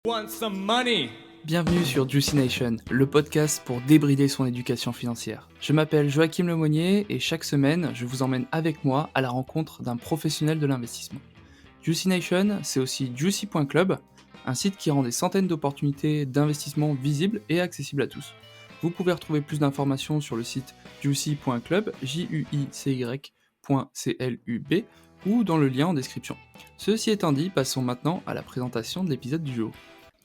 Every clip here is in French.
Want some money? Bienvenue sur Juicy Nation, le podcast pour débrider son éducation financière. Je m'appelle Joachim Lemonnier et chaque semaine, je vous emmène avec moi à la rencontre d'un professionnel de l'investissement. Juicy Nation, c'est aussi Juicy.club, un site qui rend des centaines d'opportunités d'investissement visibles et accessibles à tous. Vous pouvez retrouver plus d'informations sur le site juicy.club, juicy.club, ou dans le lien en description. Ceci étant dit, passons maintenant à la présentation de l'épisode du jour.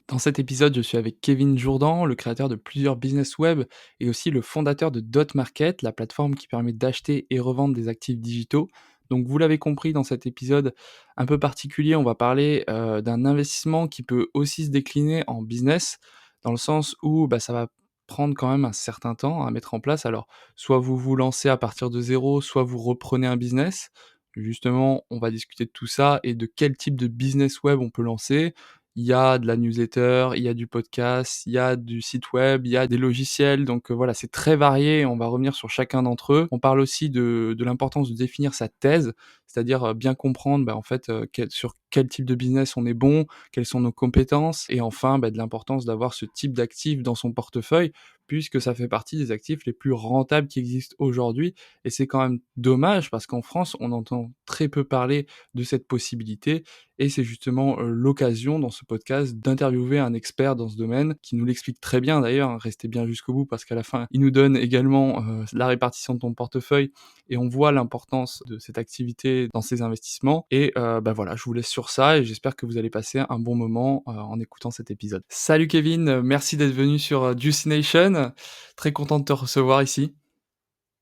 Dans cet épisode, je suis avec Kevin Jourdan, le créateur de plusieurs business web et aussi le fondateur de Dot Market, la plateforme qui permet d'acheter et revendre des actifs digitaux. Donc vous l'avez compris, dans cet épisode un peu particulier, on va parler d'un investissement qui peut aussi se décliner en business, dans le sens où ça va prendre quand même un certain temps à mettre en place. Alors, soit vous vous lancez à partir de zéro, soit vous reprenez un business. Justement, on va discuter de tout ça et de quel type de business web on peut lancer. Il y a de la newsletter, il y a du podcast, il y a du site web, il y a des logiciels, donc voilà, c'est très varié, on va revenir sur chacun d'entre eux. On parle aussi de l'importance de définir sa thèse, c'est-à-dire bien comprendre en fait sur quel type de business on est bon, quelles sont nos compétences, et enfin de l'importance d'avoir ce type d'actifs dans son portefeuille, puisque ça fait partie des actifs les plus rentables qui existent aujourd'hui, et c'est quand même dommage parce qu'en France, on entend très peu parler de cette possibilité, et c'est justement l'occasion dans ce podcast d'interviewer un expert dans ce domaine qui nous l'explique très bien d'ailleurs, hein. Restez bien jusqu'au bout parce qu'à la fin, il nous donne également la répartition de ton portefeuille et on voit l'importance de cette activité dans ses investissements. Et voilà, je vous laisse sur ça et j'espère que vous allez passer un bon moment en écoutant cet épisode. Salut Kevin, merci d'être venu sur Juicy Nation. Très content de te recevoir ici.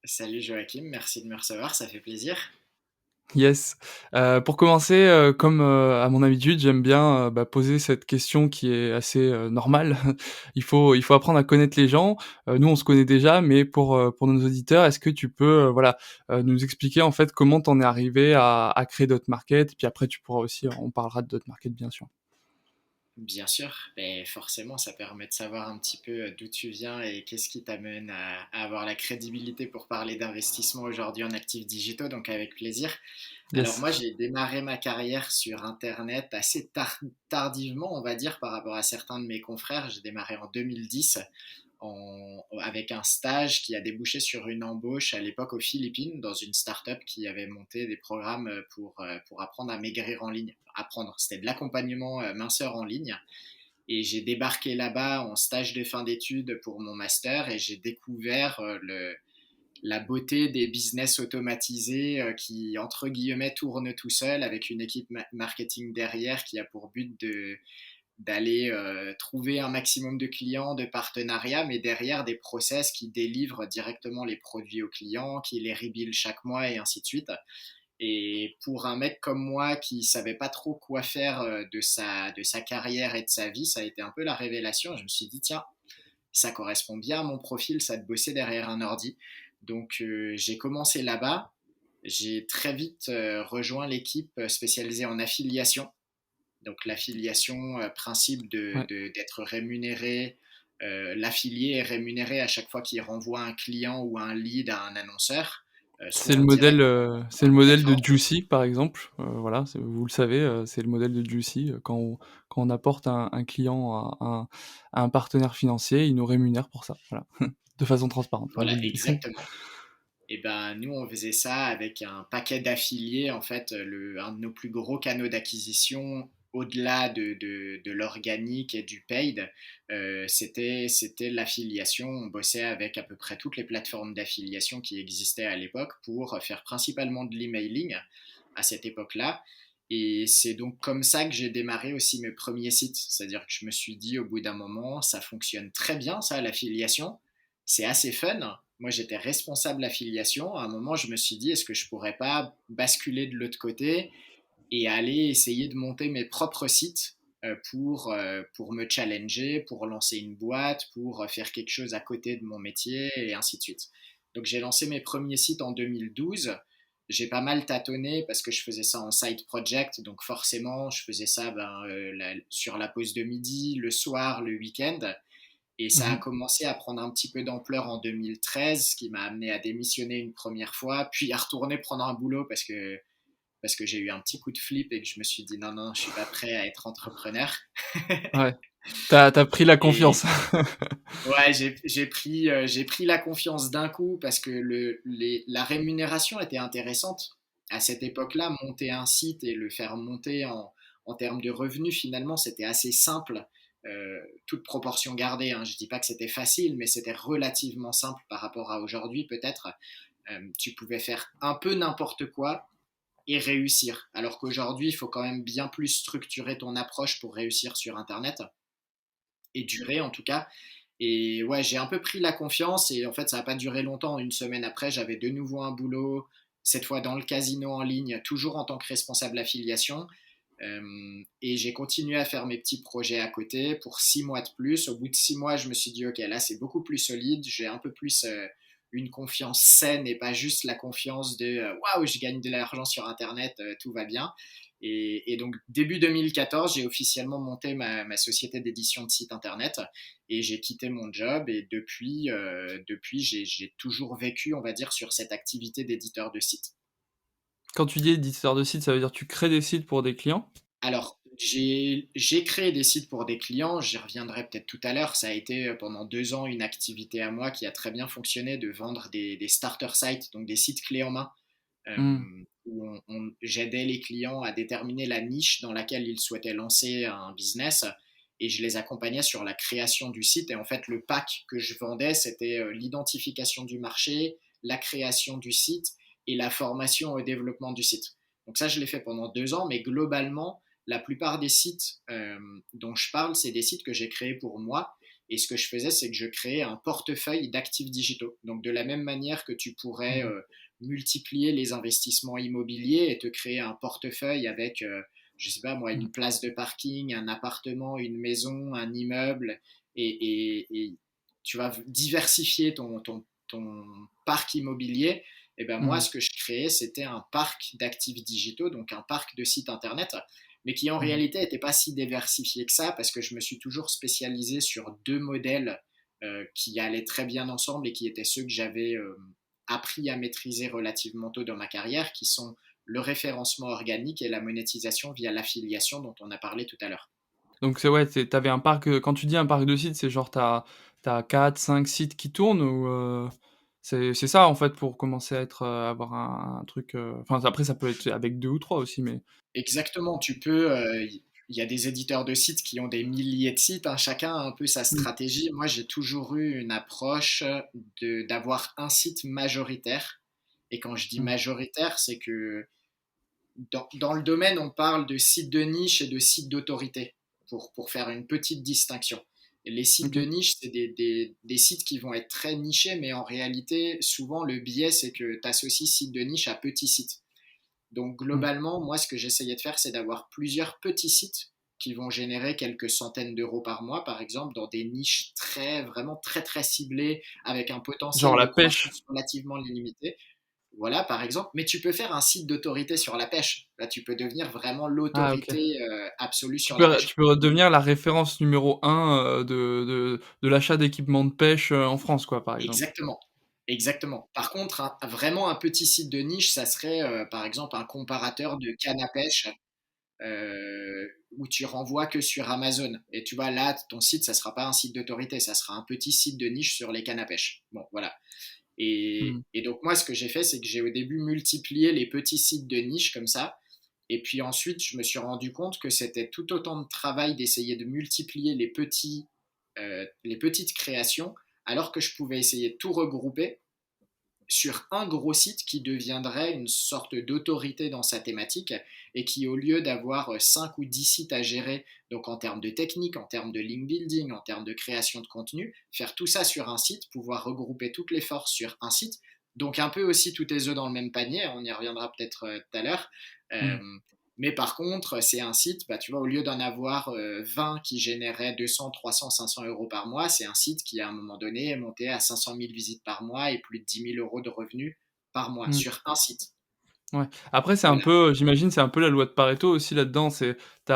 Salut Joachim, merci de me recevoir, ça fait plaisir. Yes. Pour commencer, comme à mon habitude, j'aime bien poser cette question qui est assez normale. Il faut apprendre à connaître les gens. Nous, on se connaît déjà, mais pour nos auditeurs, est-ce que tu peux nous expliquer en fait comment t'en es arrivé à créer Dot Market? Puis après, tu pourras aussi, on parlera de Dot Market bien sûr. Bien sûr, mais forcément ça permet de savoir un petit peu d'où tu viens et qu'est-ce qui t'amène à avoir la crédibilité pour parler d'investissement aujourd'hui en actifs digitaux, donc avec plaisir. Alors Yes. moi j'ai démarré ma carrière sur Internet assez tardivement, on va dire, par rapport à certains de mes confrères. J'ai démarré en 2010 avec un stage qui a débouché sur une embauche à l'époque aux Philippines dans une start-up qui avait monté des programmes pour apprendre à maigrir en ligne. Apprendre, c'était de l'accompagnement minceur en ligne. Et j'ai débarqué là-bas en stage de fin d'études pour mon master et j'ai découvert la beauté des business automatisés qui, entre guillemets, tournent tout seul avec une équipe marketing derrière qui a pour but d'aller trouver un maximum de clients, de partenariats, mais derrière des process qui délivrent directement les produits aux clients, qui les rebill chaque mois et ainsi de suite. Et pour un mec comme moi qui savait pas trop quoi faire de sa carrière et de sa vie, ça a été un peu la révélation. Je me suis dit, tiens, ça correspond bien à mon profil, ça de bosser derrière un ordi. Donc j'ai commencé là-bas. J'ai très vite rejoint l'équipe spécialisée en affiliation. Donc l'affiliation, principe Ouais. d'être rémunéré, l'affilié est rémunéré à chaque fois qu'il renvoie un client ou un lead à un annonceur, soit en direct C'est sur le la modèle de plateforme. Juicy par exemple. Voilà, vous le savez, c'est le modèle de Juicy. Quand on apporte un client à un partenaire financier, il nous rémunère pour ça. Voilà, de façon transparente. Je Voilà, vous le dis. exactement. Et ben nous on faisait ça avec un paquet d'affiliés. En fait, un de nos plus gros canaux d'acquisition, au-delà de l'organique et du paid, c'était l'affiliation. On bossait avec à peu près toutes les plateformes d'affiliation qui existaient à l'époque pour faire principalement de l'emailing à cette époque-là. Et c'est donc comme ça que j'ai démarré aussi mes premiers sites. C'est-à-dire que je me suis dit au bout d'un moment, ça fonctionne très bien ça, l'affiliation. C'est assez fun. Moi, j'étais responsable affiliation. À un moment, je me suis dit, est-ce que je pourrais pas basculer de l'autre côté et aller essayer de monter mes propres sites pour me challenger, pour lancer une boîte, pour faire quelque chose à côté de mon métier et ainsi de suite. Donc, j'ai lancé mes premiers sites en 2012. J'ai pas mal tâtonné parce que je faisais ça en side project, donc forcément, je faisais ça sur la pause de midi, le soir, le week-end. Et ça a Mhm. commencé à prendre un petit peu d'ampleur en 2013, ce qui m'a amené à démissionner une première fois, puis à retourner prendre un boulot parce que parce que j'ai eu un petit coup de flip et que je me suis dit non, non, je suis pas prêt à être entrepreneur. Ouais. T'as pris la Et confiance. ouais, j'ai pris la confiance d'un coup parce que la rémunération était intéressante. À cette époque-là, monter un site et le faire monter en termes de revenus, finalement, c'était assez simple, toute proportion gardée, hein. Je dis pas que c'était facile, mais c'était relativement simple par rapport à aujourd'hui, peut-être. Tu pouvais faire un peu n'importe quoi et réussir. Alors qu'aujourd'hui, il faut quand même bien plus structurer ton approche pour réussir sur Internet et durer en tout cas. Et ouais, j'ai un peu pris la confiance et en fait, ça n'a pas duré longtemps. Une semaine après, j'avais de nouveau un boulot, cette fois dans le casino en ligne, toujours en tant que responsable affiliation. Et j'ai continué à faire mes petits projets à côté pour 6 mois de plus. Au bout de 6 mois, je me suis dit, OK, là, c'est beaucoup plus solide. J'ai un peu plus une confiance saine et pas juste la confiance de waouh, je gagne de l'argent sur Internet, tout va bien. Et donc, début 2014, j'ai officiellement monté ma société d'édition de site Internet et j'ai quitté mon job. Et depuis j'ai toujours vécu, on va dire, sur cette activité d'éditeur de site. Quand tu dis éditeur de site, ça veut dire que tu crées des sites pour des clients? Alors, j'ai créé des sites pour des clients, j'y reviendrai peut-être tout à l'heure. Ça a été pendant 2 ans une activité à moi qui a très bien fonctionné de vendre des starter sites, donc des sites clés en main, Mmh. où j'aidais les clients à déterminer la niche dans laquelle ils souhaitaient lancer un business et je les accompagnais sur la création du site. Et en fait, le pack que je vendais, c'était l'identification du marché, la création du site et la formation au développement du site. Donc ça, je l'ai fait pendant 2 ans, mais globalement, la plupart des sites dont je parle, c'est des sites que j'ai créés pour moi. Et ce que je faisais, c'est que je créais un portefeuille d'actifs digitaux. Donc de la même manière que tu pourrais Mmh. multiplier les investissements immobiliers et te créer un portefeuille avec, je sais pas moi, Mmh. une place de parking, un appartement, une maison, un immeuble, et tu vas diversifier ton parc immobilier. Et ben moi, Mmh. ce que je créais, c'était un parc d'actifs digitaux, donc un parc de sites internet, mais qui en Mmh. réalité n'était pas si diversifié que ça, parce que je me suis toujours spécialisé sur 2 modèles qui allaient très bien ensemble et qui étaient ceux que j'avais appris à maîtriser relativement tôt dans ma carrière, qui sont le référencement organique et la monétisation via l'affiliation dont on a parlé tout à l'heure. Donc c'est ouais, tu un parc, quand tu dis un parc de sites, c'est genre t'as 4-5 sites qui tournent ou, c'est ça en fait pour commencer à être, avoir un truc, enfin après ça peut être avec 2 ou 3 aussi mais Exactement, tu peux. Il y a des éditeurs de sites qui ont des milliers de sites, hein, chacun a un peu sa mmh, stratégie. Moi, j'ai toujours eu une approche d'avoir un site majoritaire. Et quand je dis mmh, majoritaire, c'est que dans le domaine, on parle de sites de niche et de sites d'autorité, pour faire une petite distinction. Et les sites de OK. niche, c'est des sites qui vont être très nichés, mais en réalité, souvent, le biais, c'est que tu associes site de niche à petit site. Donc Mmh. globalement, moi, ce que j'essayais de faire, c'est d'avoir plusieurs petits sites qui vont générer quelques centaines d'euros par mois, par exemple, dans des niches vraiment très, très ciblées, avec un Genre potentiel de la pêche? croissance relativement limité. Voilà, par exemple. Mais tu peux faire un site d'autorité sur la pêche. Là, tu peux devenir vraiment Ah OK. l'autorité absolue Tu sur la peux tu pêche. peux redevenir la référence numéro un de l'achat d'équipements de pêche, en France quoi, par exemple? Exactement. Exactement. Par contre, vraiment un petit site de niche, ça serait par exemple un comparateur de canne à pêche où tu renvoies que sur Amazon. Et tu vois, là, ton site, ça sera pas un site d'autorité, ça sera un petit site de niche sur les cannes à pêche. Bon, voilà. Mmh. Et donc, moi, ce que j'ai fait, c'est que j'ai au début multiplié les petits sites de niche comme ça. Et puis ensuite, je me suis rendu compte que c'était tout autant de travail d'essayer de multiplier les petites créations, alors que je pouvais essayer de tout regrouper sur un gros site qui deviendrait une sorte d'autorité dans sa thématique et qui, au lieu d'avoir 5 ou 10 sites à gérer, donc en termes de technique, en termes de link building, en termes de création de contenu, faire tout ça sur un site, pouvoir regrouper toutes les forces sur un site, donc un peu aussi tous tes œufs dans le même panier, on y reviendra peut-être tout à l'heure. Mmh. Euh, mais par contre, c'est un site, bah, tu vois, au lieu d'en avoir 20 qui généraient 200, 300, 500 euros par mois, c'est un site qui, à un moment donné, est monté à 500 000 visites par mois et plus de 10 000 euros de revenus par mois Mmh. sur un site. Ouais. Après c'est un Voilà. peu, j'imagine c'est un peu la loi de Pareto aussi là-dedans, c'est tu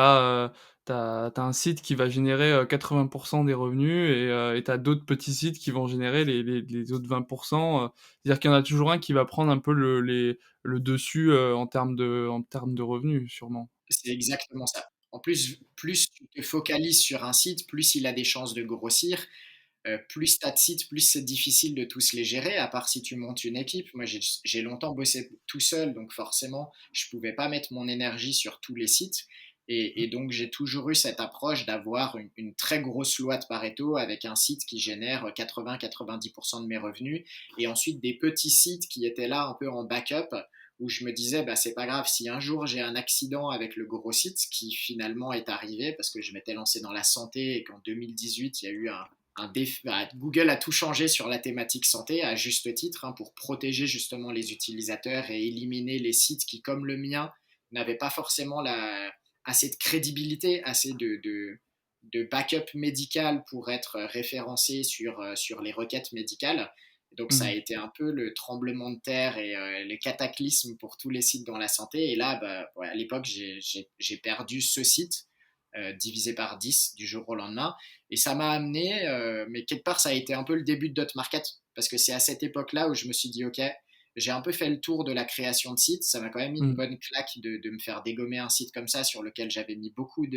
tu as un site qui va générer, 80 des revenus et tu as d'autres petits sites qui vont générer les autres 20. C'est-à-dire qu'il y en a toujours un qui va prendre un peu le dessus, en termes de revenus, sûrement? C'est exactement ça. En plus tu te focalises sur un site, plus il a des chances de grossir. Plus tu as de sites, plus c'est difficile de tous les gérer, à part si tu montes une équipe. Moi, j'ai longtemps bossé tout seul, donc forcément, je ne pouvais pas mettre mon énergie sur tous les sites. Et donc, j'ai toujours eu cette approche d'avoir une très grosse loi de Pareto avec un site qui génère 80-90% de mes revenus, et ensuite des petits sites qui étaient là un peu en backup, où je me disais, bah, c'est pas grave, si un jour j'ai un accident avec le gros site, ce qui finalement est arrivé, parce que je m'étais lancé dans la santé et qu'en 2018, il y a eu Google a tout changé sur la thématique santé, à juste titre, hein, pour protéger justement les utilisateurs et éliminer les sites qui, comme le mien, n'avaient pas forcément assez de crédibilité, assez de backup médical pour être référencé sur les requêtes médicales. Donc ça a Mmh. été un peu le tremblement de terre et le cataclysme pour tous les sites dans la santé. Et là, bah, ouais, à l'époque, j'ai perdu ce site divisé par 10 du jour au lendemain. Et ça m'a amené, mais quelque part, ça a été un peu le début de Dot Market, parce que c'est à cette époque-là où je me suis dit, OK, j'ai un peu fait le tour de la création de sites. Ça m'a quand même mis une Mmh. bonne claque de me faire dégommer un site comme ça sur lequel j'avais mis beaucoup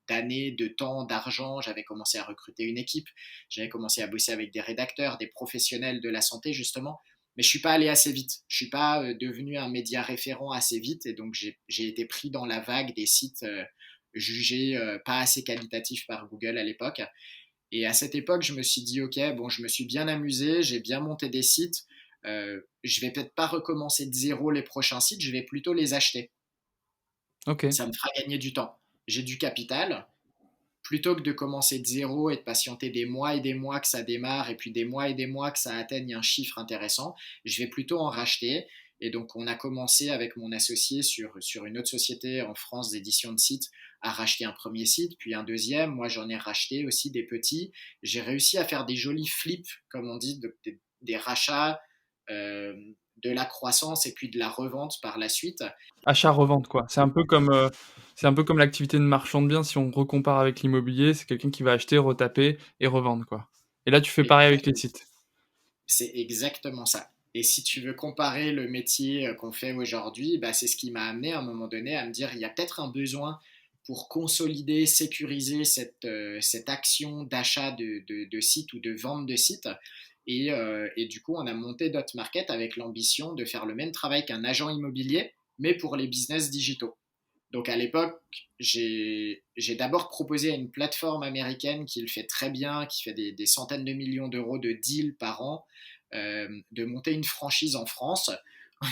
d'années, de temps, d'argent. J'avais commencé à recruter une équipe. J'avais commencé à bosser avec des rédacteurs, des professionnels de la santé, justement. Mais je suis pas allé assez vite. Je suis pas devenu un média référent assez vite. Et donc, j'ai été pris dans la vague des sites jugés pas assez qualitatifs par Google à l'époque. Et à cette époque, je me suis dit, OK, bon, je me suis bien amusé, j'ai bien monté des sites. Je vais peut-être pas recommencer de zéro les prochains sites, je vais plutôt les acheter. OK. Ça me fera gagner du temps. J'ai du capital. Plutôt que de commencer de zéro et de patienter des mois et des mois que ça démarre et puis des mois et des mois que ça atteigne un chiffre intéressant, je vais plutôt en racheter. Et donc, on a commencé avec mon associé sur une autre société en France d'édition de sites à racheter un premier site, puis un deuxième. Moi, j'en ai racheté aussi des petits. J'ai réussi à faire des jolis flips, comme on dit, des rachats, euh, de la croissance et puis de la revente par la suite. Achat-revente, quoi. C'est un peu comme l'activité de marchand de biens si on recompare avec l'immobilier, c'est quelqu'un qui va acheter, retaper et revendre, quoi. Et là, tu fais pareil avec les Exactement. sites? C'est exactement ça. Et si tu veux comparer le métier qu'on fait aujourd'hui, bah, c'est ce qui m'a amené à un moment donné à me dire il y a peut-être un besoin pour consolider, sécuriser cette action d'achat de sites ou de vente de sites. Et du coup, on a monté Dot Market avec l'ambition de faire le même travail qu'un agent immobilier, mais pour les business digitaux. Donc à l'époque, j'ai d'abord proposé à une plateforme américaine qui le fait très bien, qui fait des centaines de millions d'euros de deals par an, de monter une franchise en France.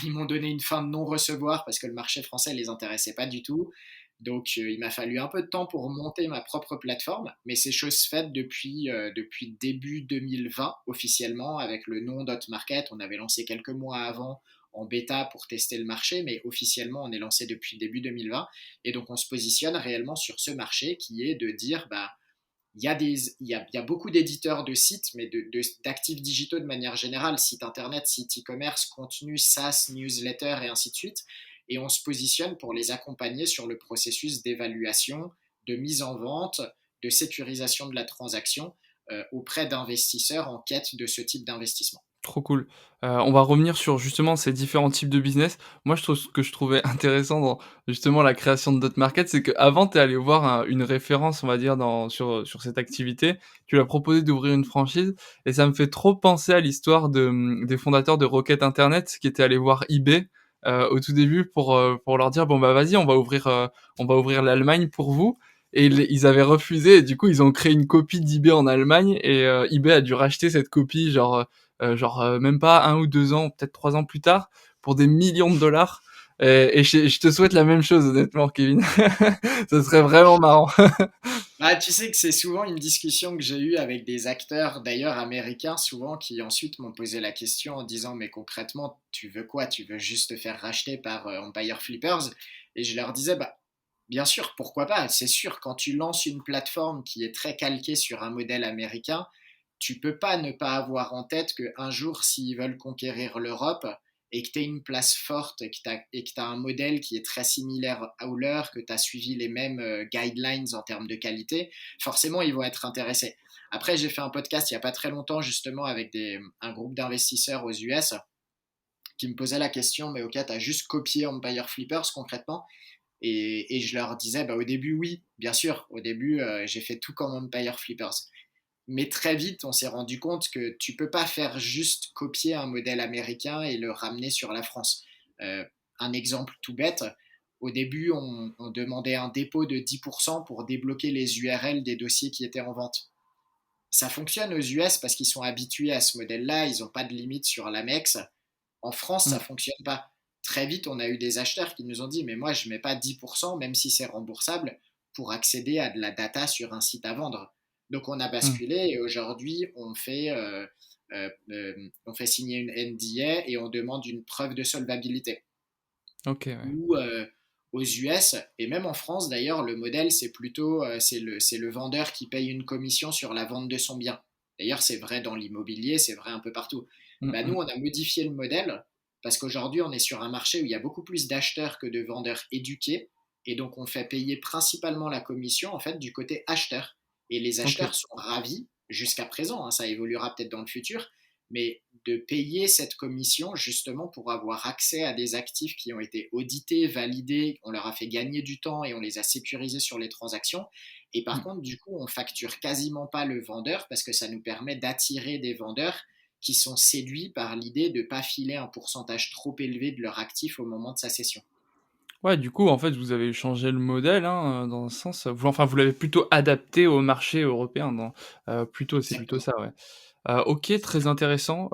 Ils m'ont donné une fin de non-recevoir parce que le marché français ne les intéressait pas du tout. Donc il m'a fallu un peu de temps pour monter ma propre plateforme, mais c'est chose faite depuis début 2020 officiellement avec le nom Dot Market. On avait lancé quelques mois avant en bêta pour tester le marché, mais officiellement on est lancé depuis début 2020. Et donc on se positionne réellement sur ce marché qui est de dire, bah, il y a beaucoup d'éditeurs de sites, mais d'actifs digitaux de manière générale, sites internet, sites e-commerce, contenu, SaaS, newsletter et ainsi de suite. Et on se positionne pour les accompagner sur le processus d'évaluation, de mise en vente, de sécurisation de la transaction auprès d'investisseurs en quête de ce type d'investissement. Trop cool. On va revenir sur justement ces différents types de business. Moi, je trouve ce que je trouvais intéressant dans justement la création de Dot Market, c'est qu'avant, tu es allé voir une référence, on va dire, sur cette activité. Tu lui as proposé d'ouvrir une franchise et ça me fait trop penser à l'histoire des fondateurs de Rocket Internet qui étaient allés voir eBay, au tout début pour leur dire: «Bon, bah, vas-y, on va ouvrir l'Allemagne pour vous» et ils avaient refusé et du coup, ils ont créé une copie d'eBay en Allemagne et eBay a dû racheter cette copie même pas 1 ou 2 ans, peut-être 3 ans plus tard, pour des millions de dollars. Et je te souhaite la même chose, honnêtement, Kevin. Ce serait vraiment marrant. Bah, tu sais que c'est souvent une discussion que j'ai eue avec des acteurs, d'ailleurs américains, souvent, qui ensuite m'ont posé la question en disant, mais concrètement, tu veux quoi? Tu veux juste te faire racheter par Empire Flippers? Et je leur disais, bah, bien sûr, pourquoi pas? C'est sûr, quand tu lances une plateforme qui est très calquée sur un modèle américain, tu peux pas ne pas avoir en tête qu'un jour, s'ils veulent conquérir l'Europe, et que tu es une place forte et que tu as un modèle qui est très similaire au leur, que tu as suivi les mêmes guidelines en termes de qualité, forcément, ils vont être intéressés. Après, j'ai fait un podcast il n'y a pas très longtemps, justement, avec un groupe d'investisseurs aux US qui me posait la question, mais ok, tu as juste copié Empire Flippers concrètement. Et je leur disais, bah, au début, oui, bien sûr. Au début, j'ai fait tout comme Empire Flippers. Mais très vite, on s'est rendu compte que tu peux pas faire juste copier un modèle américain et le ramener sur la France. Un exemple tout bête, au début, on demandait un dépôt de 10% pour débloquer les URL des dossiers qui étaient en vente. Ça fonctionne aux US parce qu'ils sont habitués à ce modèle-là, ils n'ont pas de limite sur l'Amex. En France, ça Mmh. ne fonctionne pas. Très vite, on a eu des acheteurs qui nous ont dit, mais moi, je ne mets pas 10%, même si c'est remboursable, pour accéder à de la data sur un site à vendre. Donc, on a Mmh. basculé et aujourd'hui, on fait signer une NDA et on demande une preuve de solvabilité. OK, ouais. Ou aux US, et même en France d'ailleurs, le modèle, c'est plutôt c'est le vendeur qui paye une commission sur la vente de son bien. D'ailleurs, c'est vrai dans l'immobilier, c'est vrai un peu partout. Mmh Bah, nous, mh. on a modifié le modèle parce qu'aujourd'hui, on est sur un marché où il y a beaucoup plus d'acheteurs que de vendeurs éduqués. Et donc, on fait payer principalement la commission en fait du côté acheteur. Et les OK. acheteurs sont ravis jusqu'à présent, hein, ça évoluera peut-être dans le futur, mais de payer cette commission justement pour avoir accès à des actifs qui ont été audités, validés, on leur a fait gagner du temps et on les a sécurisés sur les transactions. Et par Mmh. contre, du coup, on facture quasiment pas le vendeur parce que ça nous permet d'attirer des vendeurs qui sont séduits par l'idée de ne pas filer un pourcentage trop élevé de leur actif au moment de sa cession. Ouais, du coup, en fait, vous avez changé le modèle, hein, dans un sens, vous l'avez plutôt adapté au marché européen c'est plutôt Exactement. ça, ouais. OK, très intéressant,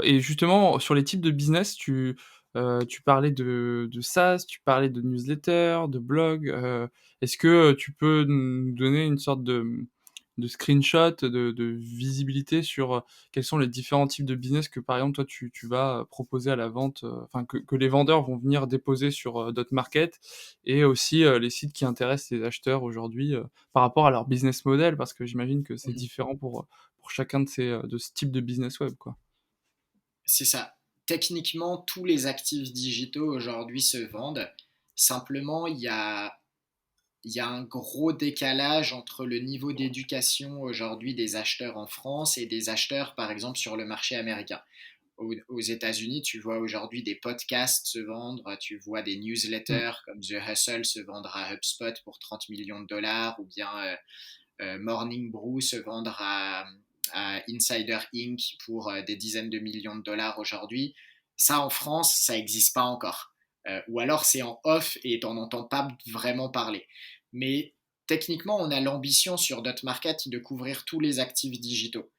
et justement sur les types de business, tu parlais de SaaS, tu parlais de newsletter, de blog, est-ce que, tu peux nous donner une sorte de screenshot, de visibilité sur, quels sont les différents types de business que, par exemple, toi, tu vas, proposer à la vente, enfin que les vendeurs vont venir déposer sur, Dotmarket et aussi, les sites qui intéressent les acheteurs aujourd'hui, par rapport à leur business model? Parce que j'imagine que c'est Mhm. différent pour chacun de ce type de business web, quoi. C'est ça. Techniquement, tous les actifs digitaux aujourd'hui se vendent. Simplement, il y a un gros décalage entre le niveau d'éducation aujourd'hui des acheteurs en France et des acheteurs, par exemple, sur le marché américain. Aux États-Unis, tu vois aujourd'hui des podcasts se vendre, tu vois des Mmh. newsletters comme The Hustle se vendre à HubSpot pour 30 millions de dollars, ou bien Morning Brew se vendre à Insider Inc. pour des dizaines de millions de dollars aujourd'hui. Ça, en France, ça n'existe pas encore. Ou alors c'est en off et t'en entends pas vraiment parler. Mais techniquement, on a l'ambition sur Dotmarket de couvrir tous les actifs digitaux.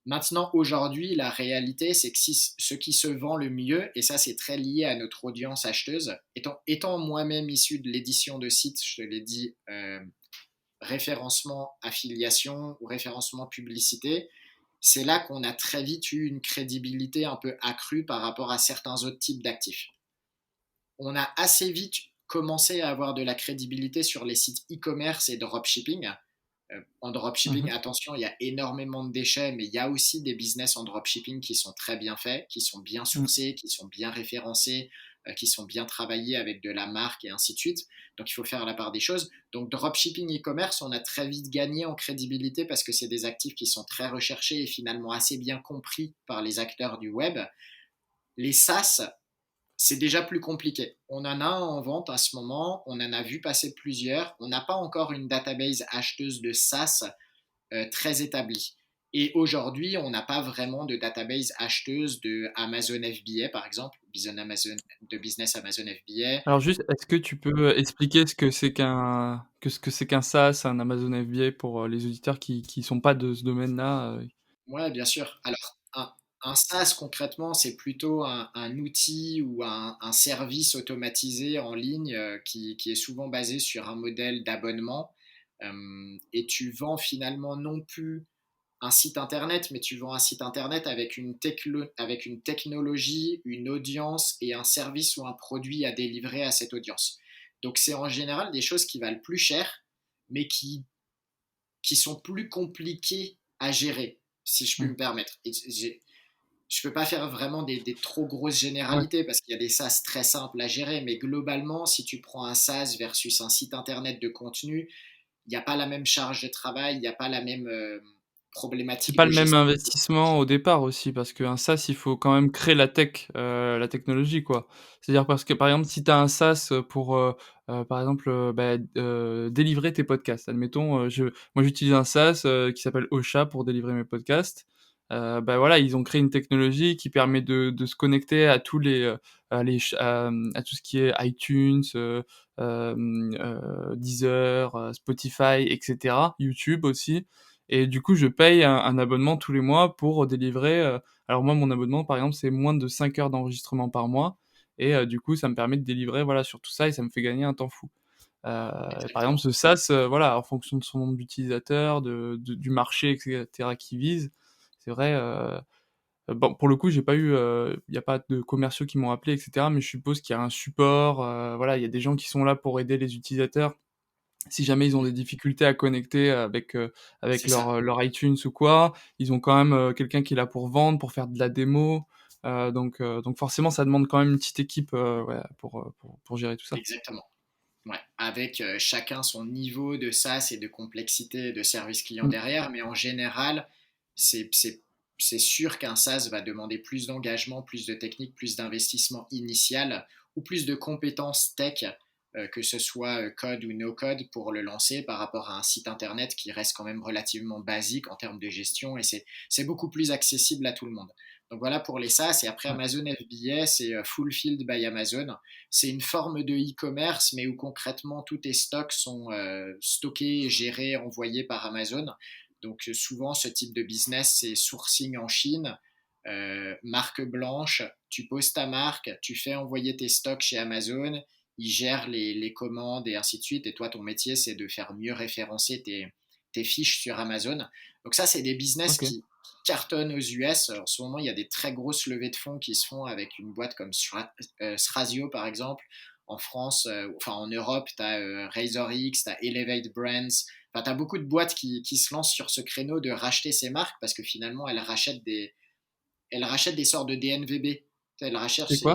Maintenant, aujourd'hui, la réalité, c'est que ce qui se vend le mieux, et ça c'est très lié à notre audience acheteuse, étant moi-même issu de l'édition de sites, je te l'ai dit, référencement affiliation ou référencement publicité, c'est là qu'on a très vite eu une crédibilité un peu accrue par rapport à certains autres types d'actifs. On a assez vite commencé à avoir de la crédibilité sur les sites e-commerce et dropshipping. En dropshipping, Mmh. attention, il y a énormément de déchets, mais il y a aussi des business en dropshipping qui sont très bien faits, qui sont bien Mmh. sourcés, qui sont bien référencés, qui sont bien travaillés avec de la marque et ainsi de suite. Donc il faut faire la part des choses. Donc dropshipping e-commerce, on a très vite gagné en crédibilité parce que c'est des actifs qui sont très recherchés et finalement assez bien compris par les acteurs du web. Les SaaS, c'est déjà plus compliqué. On en a un en vente à ce moment, on en a vu passer plusieurs. On n'a pas encore une database acheteuse de SaaS très établie. Et aujourd'hui, on n'a pas vraiment de database acheteuse de Amazon FBA, par exemple, de Business Amazon FBA. Alors juste, est-ce que tu peux expliquer ce que c'est qu'un SaaS, un Amazon FBA pour, les auditeurs qui sont pas de ce domaine-là? Ouais, bien sûr. Alors, un SaaS, concrètement, c'est plutôt un outil ou un service automatisé en ligne qui est souvent basé sur un modèle d'abonnement. Et tu vends finalement non plus un site internet, mais tu vends un site internet avec une technologie, une audience et un service ou un produit à délivrer à cette audience. Donc c'est en général des choses qui valent plus cher, mais qui sont plus compliquées à gérer, si je puis Mmh. me permettre. je peux pas faire vraiment des trop grosses Ouais. généralités parce qu'il y a des SaaS très simples à gérer, mais globalement, si tu prends un SaaS versus un site internet de contenu, il n'y a pas la même charge de travail, il n'y a pas la même C'est problématique pas de le même gestion. investissement au départ aussi, parce qu'un SaaS, il faut quand même créer la technologie, quoi. C'est-à-dire parce que, par exemple, si tu as un SaaS, pour, par exemple, délivrer tes podcasts. Admettons, moi j'utilise un SaaS, qui s'appelle Ocha pour délivrer mes podcasts. Bah, voilà, ils ont créé une technologie qui permet de se connecter à tous les, à tout ce qui est iTunes, Deezer, Spotify et cetera, YouTube aussi. Et du coup, je paye un abonnement tous les mois pour délivrer, alors moi, mon abonnement, par exemple, c'est moins de 5 heures d'enregistrement par mois et du coup, ça me permet de délivrer, voilà, sur tout ça et ça me fait gagner un temps fou. Par exemple, Exactement. ce SaaS, voilà, en fonction de son nombre d'utilisateurs, du marché et cetera qu'il vise, c'est vrai, bon, pour le coup, j'ai pas eu, il y a pas de commerciaux qui m'ont appelé et cetera, mais je suppose qu'il y a un support, voilà, il y a des gens qui sont là pour aider les utilisateurs si jamais ils ont des difficultés à connecter avec C'est ça. leur iTunes ou quoi, ils ont quand même, quelqu'un qui est là pour vendre, pour faire de la démo, donc forcément ça demande quand même une petite équipe, ouais, pour gérer tout ça. Exactement. Ouais, avec chacun son niveau de SaaS et de complexité de service client Mmh. derrière, mais en général, c'est c'est- c'est sûr qu'un SaaS va demander plus d'engagement, plus de technique, plus d'investissement initial ou plus de compétences tech, que ce soit code ou no code pour le lancer par rapport à un site internet qui reste quand même relativement basique en termes de gestion et c'est beaucoup plus accessible à tout le monde. Donc voilà pour les SaaS et après Ouais. Amazon FBA, c'est Fulfilled by Amazon. C'est une forme de e-commerce, mais où concrètement tous tes stocks sont stockés, gérés, envoyés par Amazon. Donc souvent, ce type de business, c'est sourcing en Chine, marque blanche, tu poses ta marque, tu fais envoyer tes stocks chez Amazon, ils gèrent les commandes et ainsi de suite. Et toi, ton métier, c'est de faire mieux référencer tes fiches sur Amazon. Donc ça, c'est des business OK. qui cartonnent aux US. En ce moment, il y a des très grosses levées de fonds qui se font avec une boîte comme Thrasio, par exemple. En France, enfin en Europe, tu as RazorX, tu as Elevate Brands. Enfin, tu as beaucoup de boîtes qui se lancent sur ce créneau de racheter ces marques parce que finalement, elles rachètent des sortes de DNVB. Elles rachètent C'est quoi?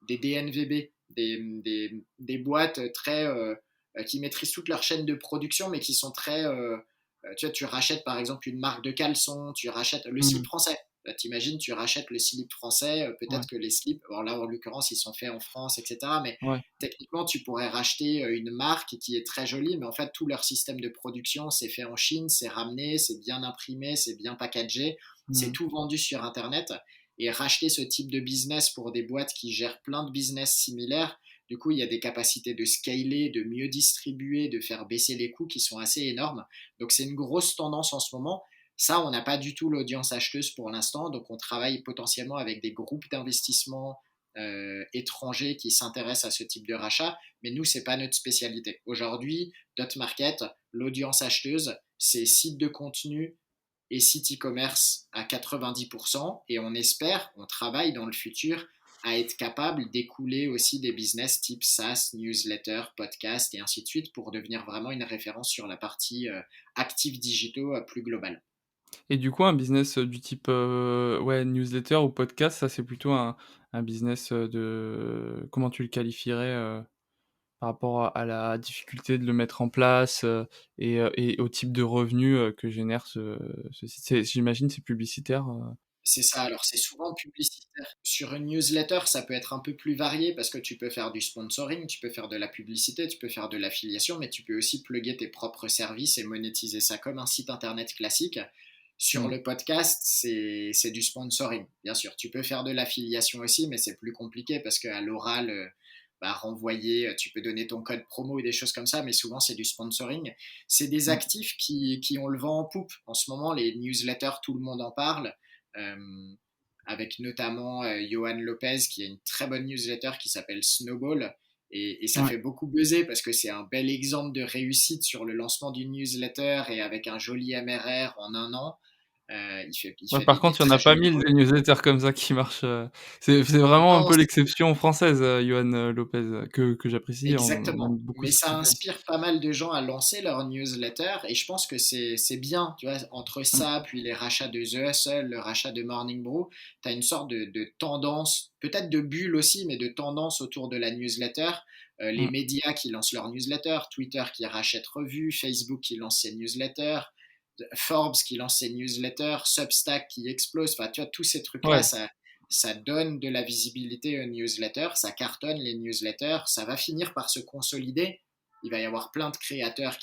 des DNVB, des boîtes très qui maîtrisent toute leur chaîne de production, mais qui sont très. Tu vois, tu rachètes par exemple une marque de caleçon, tu rachètes le slip Mmh. français. T'imagines, tu rachètes le slip français, Ouais, peut-être que les slips, alors là en l'occurrence ils sont faits en France, etc. Mais ouais. techniquement tu pourrais racheter une marque qui est très jolie, mais en fait tout leur système de production c'est fait en Chine, c'est ramené, c'est bien imprimé, c'est bien packagé, c'est Mmh. tout vendu sur Internet. Et racheter ce type de business pour des boîtes qui gèrent plein de business similaires, du coup, il y a des capacités de scaler, de mieux distribuer, de faire baisser les coûts qui sont assez énormes. Donc, c'est une grosse tendance en ce moment. Ça, on n'a pas du tout l'audience acheteuse pour l'instant. Donc, on travaille potentiellement avec des groupes d'investissement étrangers qui s'intéressent à ce type de rachat. Mais nous, c'est pas notre spécialité. Aujourd'hui, Dot Market, l'audience acheteuse, c'est site de contenu et site e-commerce à 90%. Et on espère, on travaille dans le futur à être capable d'écouler aussi des business type SaaS, newsletter, podcast et ainsi de suite pour devenir vraiment une référence sur la partie actifs digitaux plus globale. Et du coup, un business, du type, ouais, newsletter ou podcast, ça, c'est plutôt un business, de comment tu le qualifierais, par rapport à la difficulté de le mettre en place, et au type de revenus, que génère ce site? J'imagine, c'est publicitaire, C'est ça, alors c'est souvent publicitaire. Sur une newsletter, ça peut être un peu plus varié parce que tu peux faire du sponsoring, tu peux faire de la publicité, tu peux faire de l'affiliation, mais tu peux aussi plugger tes propres services et monétiser ça comme un site internet classique. Sur Mmh. le podcast, c'est du sponsoring, bien sûr. Tu peux faire de l'affiliation aussi, mais c'est plus compliqué parce qu'à l'oral, renvoyer, tu peux donner ton code promo et des choses comme ça, mais souvent c'est du sponsoring. C'est des Mmh. actifs qui ont le vent en poupe. En ce moment, les newsletters, tout le monde en parle. Euh, Avec notamment Johan Lopez qui a une très bonne newsletter qui s'appelle Snowball. Et ça Ouais. fait beaucoup buzzer parce que c'est un bel exemple de réussite sur le lancement d'une newsletter et avec un joli MRR en un an. il Ouais, fait par contre, il y en très a pas jolis 1000 posts. des newsletters comme ça qui marchent, c'est vraiment un Non, peu l'exception française, Yoann, Lopez, que j'apprécie, on aime exactement, beaucoup mais ce ça qu'il fait. inspire pas mal de gens à lancer leur newsletter et je pense que c'est bien, tu vois, entre Mmh, ça, puis les rachats de The Hustle, le rachat de Morning Brew, tu as une sorte de tendance, peut-être de bulle aussi, mais de tendance autour de la newsletter. Les mmh, médias qui lancent leur newsletter, Twitter qui rachète revues, Facebook qui lance ses newsletters, Forbes qui lance ses newsletters, Substack qui explose, enfin tu vois, tous ces trucs-là, ouais, ça donne de la visibilité aux newsletters, ça cartonne les newsletters, ça va finir par se consolider. Il va y avoir plein de créateurs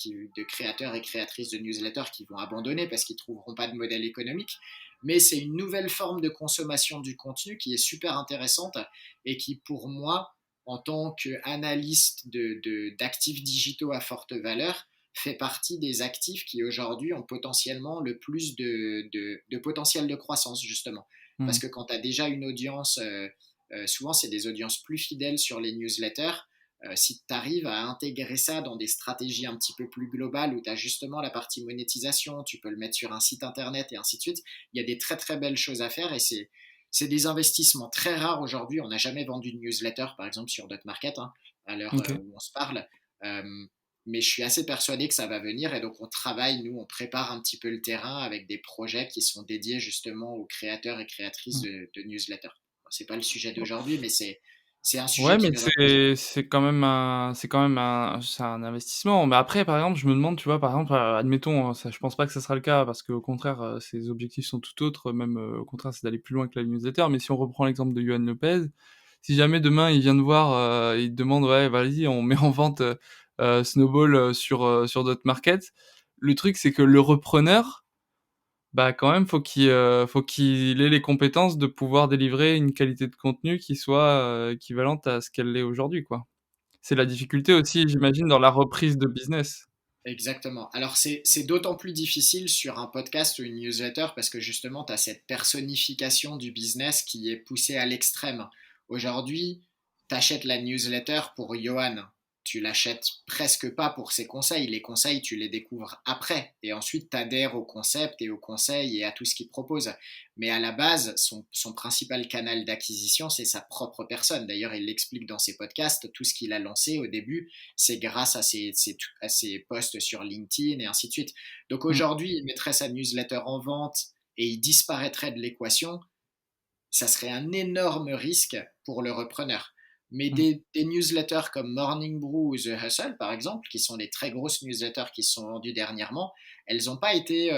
et créatrices de newsletters qui vont abandonner parce qu'ils ne trouveront pas de modèle économique. Mais c'est une nouvelle forme de consommation du contenu qui est super intéressante et qui, pour moi, en tant qu'analyste d'actifs digitaux à forte valeur, fait partie des actifs qui aujourd'hui ont potentiellement le plus de potentiel de croissance, justement. Parce mmh, que quand tu as déjà une audience, souvent c'est des audiences plus fidèles sur les newsletters, si tu arrives à intégrer ça dans des stratégies un petit peu plus globales où tu as justement la partie monétisation, tu peux le mettre sur un site internet et ainsi de suite, il y a des très très belles choses à faire et c'est des investissements très rares aujourd'hui. On n'a jamais vendu de newsletter, par exemple, sur DotMarket, hein, à l'heure OK. où on se parle. Euh, mais je suis assez persuadé que ça va venir et donc on travaille, nous, on prépare un petit peu le terrain avec des projets qui sont dédiés justement aux créateurs et créatrices Mmh. de newsletters. C'est pas le sujet d'aujourd'hui, mais c'est un sujet Ouais, qui mais nous intéresse beaucoup. c'est quand même un investissement. Mais après, par exemple, je me demande, tu vois, par exemple, admettons, ça je pense pas que ça sera le cas parce qu'au contraire, ses objectifs sont tout autres, même, au contraire, c'est d'aller plus loin que la newsletter. Mais si on reprend l'exemple de Yoann Lopez, si jamais demain il vient te voir, il te demande: «Ouais, vas-y, on met en vente, Snowball, sur Dotmarket». Le truc, c'est que le repreneur, bah, quand même, faut qu'il ait les compétences de pouvoir délivrer une qualité de contenu qui soit, équivalente à ce qu'elle l'est aujourd'hui, quoi. C'est la difficulté aussi, j'imagine, dans la reprise de business. Exactement. Alors, c'est d'autant plus difficile sur un podcast ou une newsletter parce que justement, tu as cette personnification du business qui est poussée à l'extrême. Aujourd'hui, tu achètes la newsletter pour Johan. Tu l'achètes presque pas pour ses conseils. Les conseils, tu les découvres après. Et ensuite, tu adhères au concept et aux conseils et à tout ce qu'il propose. Mais à la base, son principal canal d'acquisition, c'est sa propre personne. D'ailleurs, il l'explique dans ses podcasts. Tout ce qu'il a lancé au début, c'est grâce à ses posts sur LinkedIn et ainsi de suite. Donc Mmh, aujourd'hui, il mettrait sa newsletter en vente et il disparaîtrait de l'équation, ça serait un énorme risque pour le repreneur. Mais mmh, des newsletters comme Morning Brew ou The Hustle, par exemple, qui sont les très grosses newsletters qui se sont vendues dernièrement, elles n'ont pas été.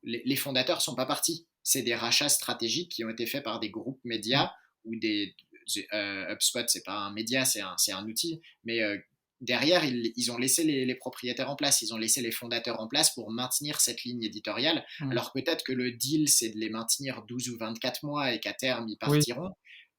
Les fondateurs ne sont pas partis. C'est des rachats stratégiques qui ont été faits par des groupes mmh, médias ou des. HubSpot, c'est pas un média, c'est un outil, mais derrière, ils ont laissé les propriétaires en place, ils ont laissé les fondateurs en place pour maintenir cette ligne éditoriale. mmh. Alors peut-être que le deal, c'est de les maintenir 12 ou 24 mois et qu'à terme, ils Oui. partiront,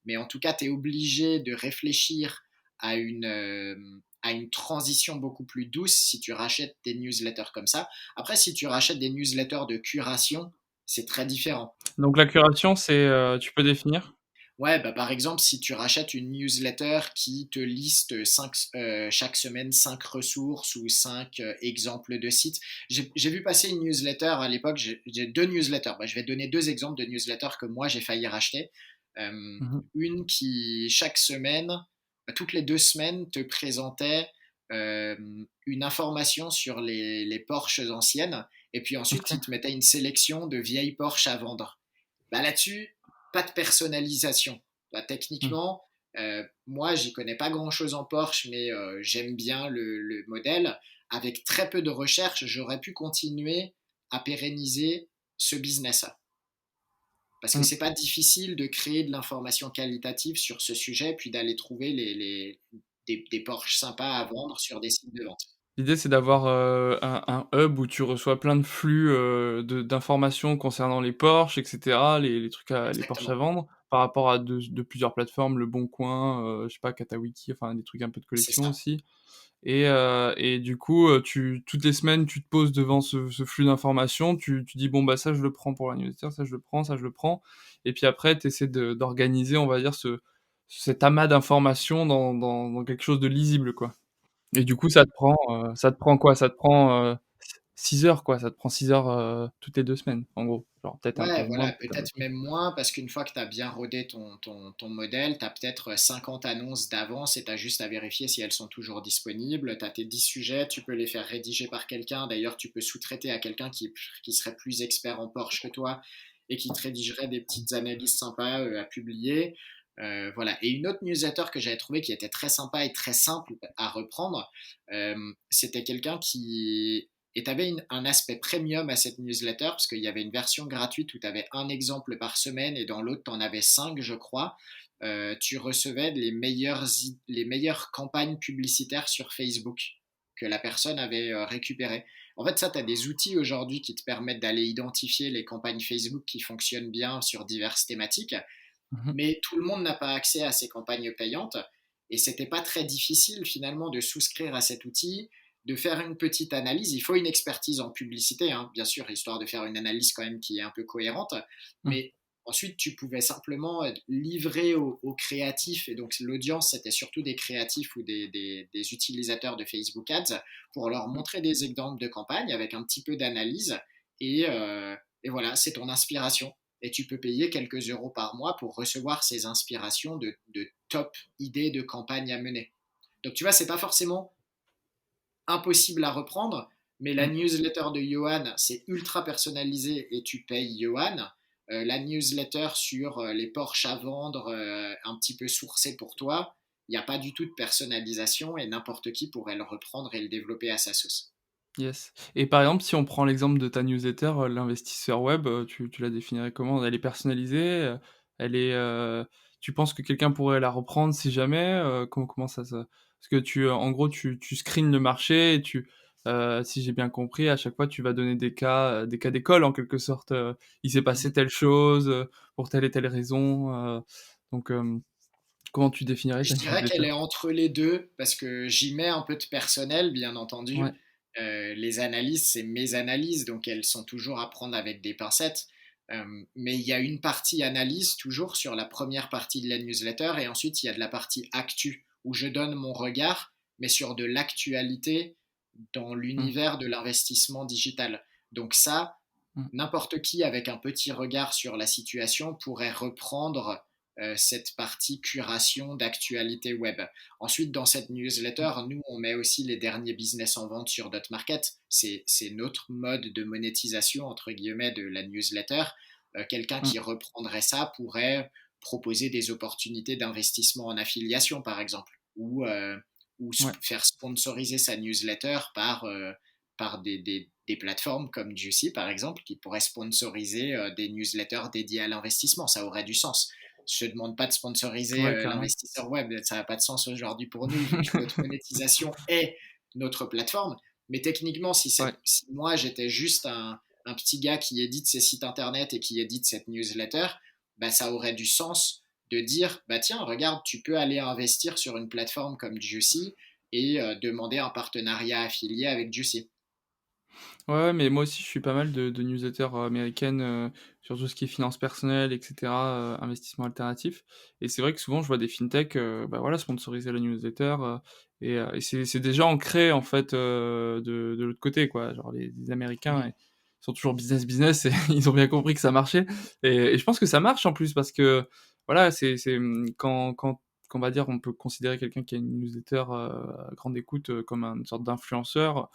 mais en tout cas, tu es obligé de réfléchir à une transition beaucoup plus douce si tu rachètes des newsletters comme ça. Après, si tu rachètes des newsletters de curation, c'est très différent. Donc la curation, c'est, tu peux définir? Ouais, bah, par exemple, si tu rachètes une newsletter qui te liste chaque semaine 5 ressources ou 5 exemples de sites. J'ai vu passer une newsletter à l'époque, j'ai deux newsletters. Bah, je vais donner deux exemples de newsletters que moi j'ai failli racheter. Mmh mh. Une qui, chaque semaine, toutes les 2 semaines, te présentait euh, une information sur les Porsches anciennes. Et puis ensuite, OK. il te mettait une sélection de vieilles Porsches à vendre. Bah, là-dessus, pas de personnalisation. Bah, Mmh. techniquement, moi, j'y connais pas grand-chose en Porsche, mais j'aime bien le modèle. Avec très peu de recherche, j'aurais pu continuer à pérenniser ce business. Parce que Mmh. c'est pas difficile de créer de l'information qualitative sur ce sujet, puis d'aller trouver des Porsche sympas à vendre sur des sites de vente. L'idée, c'est d'avoir, un hub où tu reçois plein de flux, de d'informations concernant les Porsche et cetera, les Porsche à Exactement, vendre par rapport à de plusieurs plateformes, Le Bon Coin, je sais pas, Katawiki, enfin des trucs un peu de c'est collection ça. aussi. Et du coup, tu toutes les semaines, tu te poses devant ce flux d'informations, tu dis: «Bon, bah, ça, je le prends pour la newsletter, ça, je le prends, ça, je le prends», et puis après, tu essaies d'organiser, on va dire, cet amas d'informations dans quelque chose de lisible, quoi. Et du coup, ça te prend quoi? Ça te prend, 6 heures quoi, ça te prend 6 heures, toutes les 2 semaines, en gros. Genre peut-être un peu Ouais, moins, voilà, peut-être un peu peut-être même moins, parce qu'une fois que tu as bien rodé ton modèle, tu as peut-être 50 annonces d'avance et tu as juste à vérifier si elles sont toujours disponibles. Tu as tes 10 sujets, tu peux les faire rédiger par quelqu'un. D'ailleurs, tu peux sous-traiter à quelqu'un qui serait plus expert en Porsche que toi et qui te rédigerait des petites analyses sympas à publier. Voilà. Et une autre newsletter que j'avais trouvée qui était très sympa et très simple à reprendre, c'était quelqu'un qui et tu avais un aspect premium à cette newsletter, parce qu'il y avait une version gratuite où tu avais un exemple par semaine et dans l'autre, tu en avais 5, je crois. Tu recevais les meilleures campagnes publicitaires sur Facebook que la personne avait récupérées. En fait, ça, tu as des outils aujourd'hui qui te permettent d'aller identifier les campagnes Facebook qui fonctionnent bien sur diverses thématiques, mmh. mais tout le monde n'a pas accès à ces campagnes payantes. Et c'était pas très difficile finalement de souscrire à cet outil, de faire une petite analyse. Il faut une expertise en publicité, hein, bien sûr, histoire de faire une analyse quand même qui est un peu cohérente. Mmh. Mais ensuite, tu pouvais simplement livrer aux créatifs, et donc l'audience, c'était surtout des créatifs ou des utilisateurs de Facebook Ads, pour leur Mmh. montrer des exemples de campagnes avec un petit peu d'analyse. Et voilà, c'est ton inspiration et tu peux payer quelques euros par mois pour recevoir ces inspirations de top idées de campagne à mener. Donc tu vois, c'est pas forcément impossible à reprendre, mais la Mmh. newsletter de Johan, c'est ultra personnalisé et tu payes Johan. La newsletter sur les Porsche à vendre, un petit peu sourcée pour toi, il n'y a pas du tout de personnalisation et n'importe qui pourrait le reprendre et le développer à sa sauce. Yes et par exemple, si on prend l'exemple de ta newsletter, l'investisseur web, tu la définirais comment? Elle est personnalisée, elle est, tu penses que quelqu'un pourrait la reprendre si jamais? Comment ça se parce que en gros, tu screens le marché et si j'ai bien compris, à chaque fois, tu vas donner des cas d'école en quelque sorte, il s'est Mhm. passé telle chose, pour telle et telle raison, donc comment tu définirais Je ta dirais qu'elle newsletter? est entre les deux, parce que j'y mets un peu de personnel, bien entendu. Ouais. Les analyses, c'est mes analyses, donc elles sont toujours à prendre avec des pincettes. Mais il y a une partie analyse toujours sur la première partie de la newsletter, et ensuite il y a de la partie actu, où je donne mon regard, mais sur de l'actualité dans Mmh. l'univers de l'investissement digital. Donc ça, Mmh. n'importe qui avec un petit regard sur la situation pourrait reprendre cette partie curation d'actualité web. Ensuite, dans cette Mmh. newsletter, nous, on met aussi les derniers business en vente sur Dotmarket. C'est notre mode de monétisation, entre guillemets, de la newsletter. Quelqu'un Mmh. qui reprendrait ça pourrait proposer des opportunités d'investissement en affiliation, par exemple, ou Ouais. faire sponsoriser sa newsletter par des plateformes comme Juicy, par exemple, qui pourraient sponsoriser des newsletters dédiés à l'investissement. Ça aurait du sens. Je ne te demande pas de sponsoriser Ouais, carrément. l'investisseur web, ça n'a pas de sens aujourd'hui pour nous, vu que notre monétisation est notre plateforme. Mais techniquement, Ouais. si moi j'étais juste un petit gars qui édite ses sites internet et qui édite cette newsletter, bah, ça aurait du sens de dire, bah tiens, regarde, tu peux aller investir sur une plateforme comme Juicy et demander un partenariat affilié avec Juicy. Ouais, ouais, mais moi aussi, je suis pas mal de newsletters, américaines, sur tout ce qui est finances personnelles et cetera, investissement alternatif et c'est vrai que souvent, je vois des fintechs, bah, voilà, sponsoriser la newsletter, et c'est déjà ancré, en fait, de l'autre côté, quoi. Genre les Américains, Mhm. ils sont toujours business, business et ils ont bien compris que ça marchait et je pense que ça marche, en plus, parce que, voilà, quand on va dire, on peut considérer quelqu'un qui a une newsletter, à grande écoute, comme une sorte d'influenceur.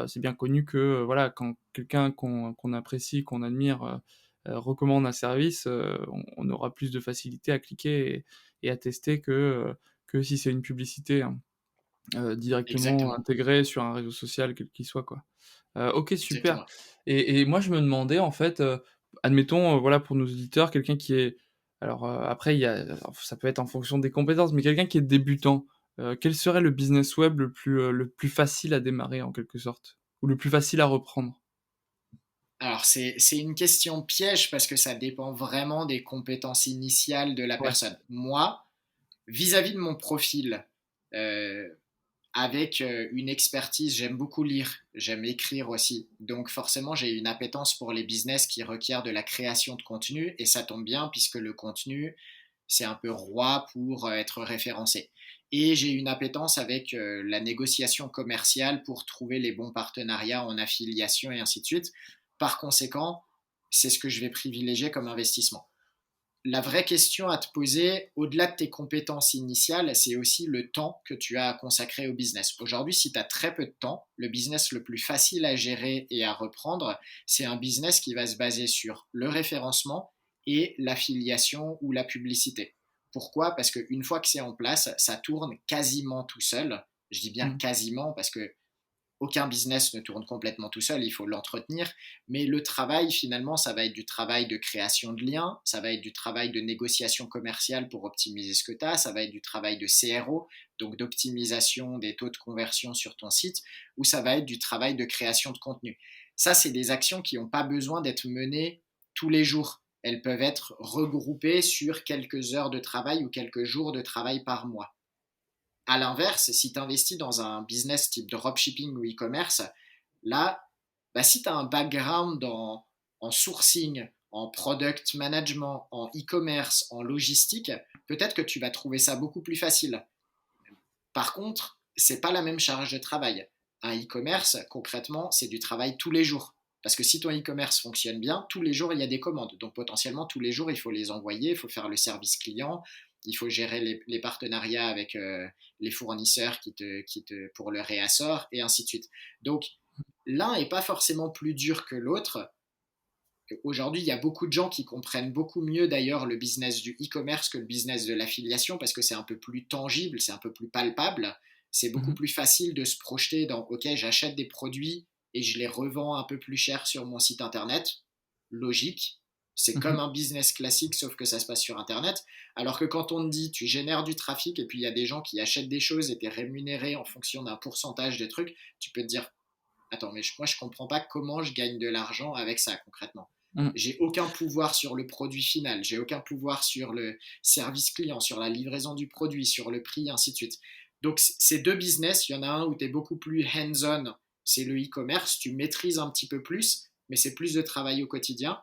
C'est bien connu que, voilà, quand quelqu'un qu'on apprécie, qu'on admire, recommande un service, on aura plus de facilité à cliquer et à tester que si c'est une publicité, hein, directement Exactement, intégrée sur un réseau social quel qu'il soit, quoi. OK, super exactement. et moi je me demandais en fait, admettons, voilà, pour nos auditeurs, quelqu'un qui est alors, après il y a ça peut être en fonction des compétences, mais quelqu'un qui est débutant, quel serait le business web le plus facile à démarrer en quelque sorte? Ou le plus facile à reprendre? Alors, c'est une question piège parce que ça dépend vraiment des compétences initiales de la Ouais. personne. Moi, vis-à-vis de mon profil, euh, avec une expertise, j'aime beaucoup lire, j'aime écrire aussi. Donc forcément, j'ai une appétence pour les business qui requièrent de la création de contenu et ça tombe bien puisque le contenu, c'est un peu roi pour être référencé. et j'ai une appétence avec la négociation commerciale pour trouver les bons partenariats en affiliation et ainsi de suite. Par conséquent, c'est ce que je vais privilégier comme investissement. La vraie question à te poser, au-delà de tes compétences initiales, c'est aussi le temps que tu as à consacrer au business. Aujourd'hui, si tu as très peu de temps, le business le plus facile à gérer et à reprendre, c'est un business qui va se baser sur le référencement et l'affiliation ou la publicité. Pourquoi? Parce qu'une fois que c'est en place, ça tourne quasiment tout seul. Je dis bien Mmh. quasiment parce que aucun business ne tourne complètement tout seul, il faut l'entretenir, mais le travail, finalement, ça va être du travail de création de liens, ça va être du travail de négociation commerciale pour optimiser ce que tu as, ça va être du travail de CRO, donc d'optimisation des taux de conversion sur ton site, ou ça va être du travail de création de contenu. Ça, c'est des actions qui n'ont pas besoin d'être menées tous les jours. Elles peuvent être regroupées sur quelques heures de travail ou quelques jours de travail par mois. À l'inverse, si tu investis dans un business type dropshipping ou e-commerce, là, bah, si tu as un background en sourcing, en product management, en e-commerce, en logistique, peut-être que tu vas trouver ça beaucoup plus facile. Par contre, c'est pas la même charge de travail. Un e-commerce, concrètement, c'est du travail tous les jours. Parce que si ton e-commerce fonctionne bien, tous les jours, il y a des commandes. Donc potentiellement, tous les jours, il faut les envoyer, il faut faire le service client, il faut gérer les partenariats avec les fournisseurs pour le réassort, et ainsi de suite. Donc, l'un n'est pas forcément plus dur que l'autre. Aujourd'hui, il y a beaucoup de gens qui comprennent beaucoup mieux d'ailleurs le business du e-commerce que le business de l'affiliation parce que c'est un peu plus tangible, c'est un peu plus palpable. C'est beaucoup Mmh. plus facile de se projeter dans OK, j'achète des produits et je les revends un peu plus cher sur mon site internet. Logique. C'est Mmh. comme un business classique sauf que ça se passe sur internet. Alors que quand on te dit tu génères du trafic et puis il y a des gens qui achètent des choses et tu es rémunéré en fonction d'un pourcentage de trucs, tu peux te dire attends, mais moi je comprends pas comment je gagne de l'argent avec ça concrètement. Mmh. J'ai aucun pouvoir sur le produit final, j'ai aucun pouvoir sur le service client, sur la livraison du produit, sur le prix, ainsi de suite. Donc ces deux business, il y en a un où tu es beaucoup plus hands-on, c'est le e-commerce, tu maîtrises un petit peu plus, mais c'est plus de travail au quotidien.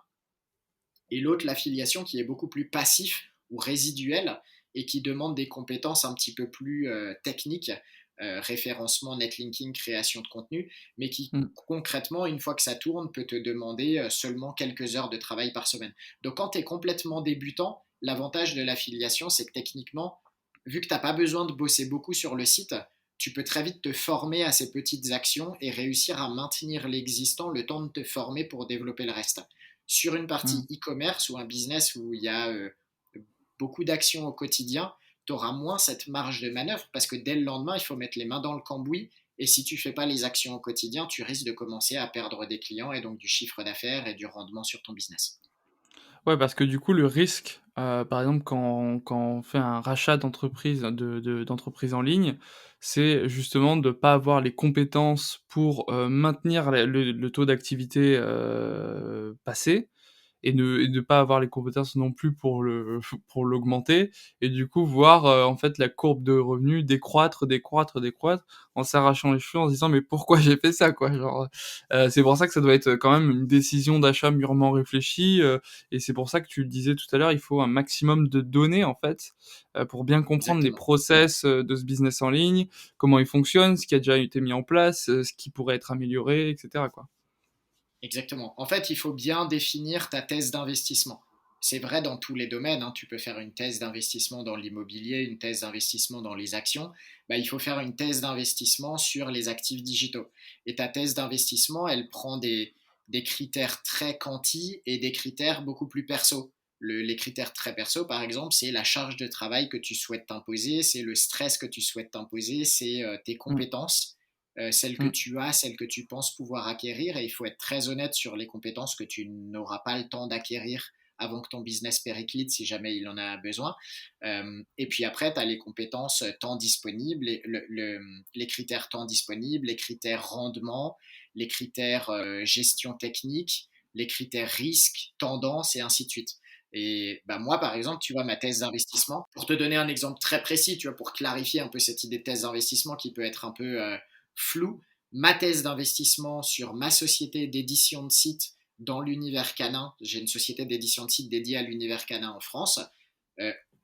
Et l'autre, l'affiliation, qui est beaucoup plus passif ou résiduel et qui demande des compétences un petit peu plus techniques, référencement, netlinking, création de contenu, mais qui Mmh. concrètement, une fois que ça tourne, peut te demander seulement quelques heures de travail par semaine. Donc quand tu es complètement débutant, l'avantage de l'affiliation, c'est que techniquement, vu que tu n'as pas besoin de bosser beaucoup sur le site, tu peux très vite te former à ces petites actions et réussir à maintenir l'existant le temps de te former pour développer le reste. Sur une Mmh. partie e-commerce ou un business où il y a beaucoup d'actions au quotidien, tu auras moins cette marge de manœuvre parce que dès le lendemain, il faut mettre les mains dans le cambouis. Et si tu ne fais pas les actions au quotidien, tu risques de commencer à perdre des clients et donc du chiffre d'affaires et du rendement sur ton business. Ouais, parce que du coup, le risque, par exemple, quand on fait un rachat d'entreprise, d'entreprise en ligne, c'est justement de pas avoir les compétences pour, maintenir le taux d'activité, passé et de pas avoir les compétences non plus pour le pour l'augmenter et du coup voir, en fait la courbe de revenus décroître, décroître, décroître en s'arrachant les cheveux en se disant: «Mais pourquoi j'ai fait ça?» quoi, genre, c'est pour ça que ça doit être quand même une décision d'achat mûrement réfléchie, et c'est pour ça que tu le disais tout à l'heure, il faut un maximum de données en fait, pour bien comprendre les Exactement. process, de ce business en ligne, comment il fonctionne, ce qui a déjà été mis en place, ce qui pourrait être amélioré et cetera quoi. Exactement. En fait, il faut bien définir ta thèse d'investissement. C'est vrai dans tous les domaines, hein. Tu peux faire une thèse d'investissement dans l'immobilier, une thèse d'investissement dans les actions. Bah, il faut faire une thèse d'investissement sur les actifs digitaux. Et ta thèse d'investissement, elle prend des critères très quanti et des critères beaucoup plus perso. Les critères très perso, par exemple, c'est la charge de travail que tu souhaites t'imposer, c'est le stress que tu souhaites t'imposer, c'est tes Mmh. compétences, celles que Mmh. tu as, celles que tu penses pouvoir acquérir. Et il faut être très honnête sur les compétences que tu n'auras pas le temps d'acquérir avant que ton business périclite si jamais il en a besoin. Et puis après, tu as les compétences temps disponible, les critères temps disponible, les critères rendement, les critères gestion technique, les critères risque, tendance et ainsi de suite. Et bah moi, par exemple, tu vois, ma thèse d'investissement, pour te donner un exemple très précis, tu vois, pour clarifier un peu cette idée de thèse d'investissement qui peut être un peu flou, ma thèse d'investissement sur ma société d'édition de sites dans l'univers canin, j'ai une société d'édition de sites dédiée à l'univers canin en France,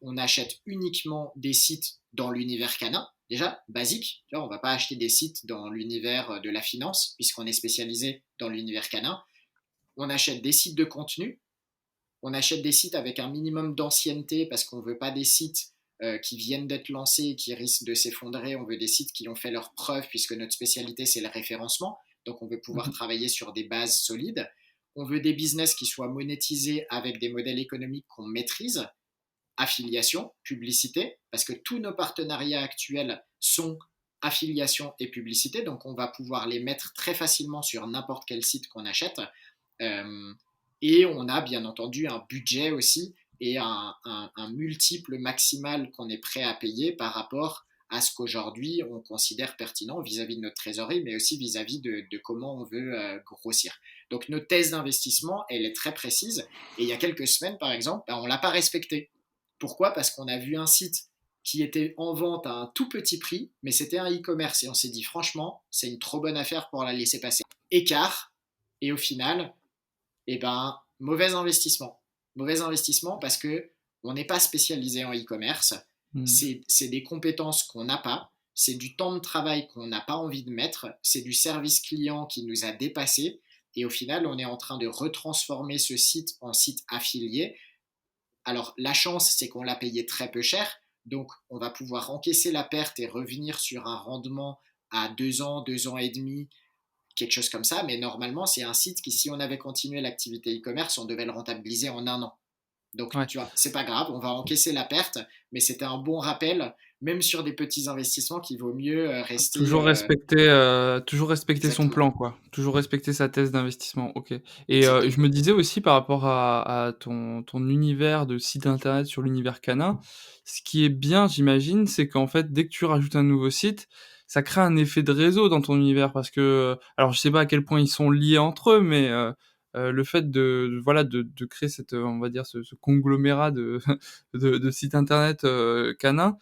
on achète uniquement des sites dans l'univers canin, déjà basique. Là, on ne va pas acheter des sites dans l'univers de la finance, puisqu'on est spécialisé dans l'univers canin. On achète des sites de contenu, on achète des sites avec un minimum d'ancienneté, parce qu'on ne veut pas des sites qui viennent d'être lancés et qui risquent de s'effondrer. On veut des sites qui ont fait leurs preuves, puisque notre spécialité, c'est le référencement. Donc, on veut pouvoir travailler sur des bases solides. On veut des business qui soient monétisés avec des modèles économiques qu'on maîtrise, affiliation, publicité, parce que tous nos partenariats actuels sont affiliation et publicité, donc on va pouvoir les mettre très facilement sur n'importe quel site qu'on achète. Euh, et on a bien entendu un budget aussi et un multiple maximal qu'on est prêt à payer par rapport à ce qu'aujourd'hui on considère pertinent vis-à-vis de notre trésorerie, mais aussi vis-à-vis de comment on veut grossir. Donc notre thèse d'investissement, elle est très précise. Et il y a quelques semaines, par exemple, on ne l'a pas respectée. Pourquoi? Parce qu'on a vu un site qui était en vente à un tout petit prix, mais c'était un e-commerce. Et on s'est dit, franchement, c'est une trop bonne affaire pour la laisser passer. Écart, et au final, mauvais investissement. Mauvais investissement parce que on n'est pas spécialisé en e-commerce. C'est des compétences qu'on n'a pas. C'est du temps de travail qu'on n'a pas envie de mettre. C'est du service client qui nous a dépassé. Et au final, on est en train de retransformer ce site en site affilié. Alors, la chance, c'est qu'on l'a payé très peu cher. Donc, on va pouvoir encaisser la perte et revenir sur un rendement à 2 ans, 2 ans et demi, quelque chose comme ça. Mais normalement, c'est un site qui, si on avait continué l'activité e-commerce, on devait le rentabiliser en 1 an. Donc, Ouais. tu vois, c'est pas grave, on va encaisser la perte, mais c'était un bon rappel, même sur des petits investissements, qu'il vaut mieux rester. Toujours respecter son Exactement. plan, quoi. Toujours respecter sa thèse d'investissement, OK. Et je Exactement. me disais aussi par rapport à ton univers de site internet sur l'univers canin, ce qui est bien, j'imagine, c'est qu'en fait, dès que tu rajoutes un nouveau site, ça crée un effet de réseau dans ton univers parce que, alors je sais pas à quel point ils sont liés entre eux, mais le fait voilà, de créer cette, on va dire ce conglomérat de de sites internet, canins,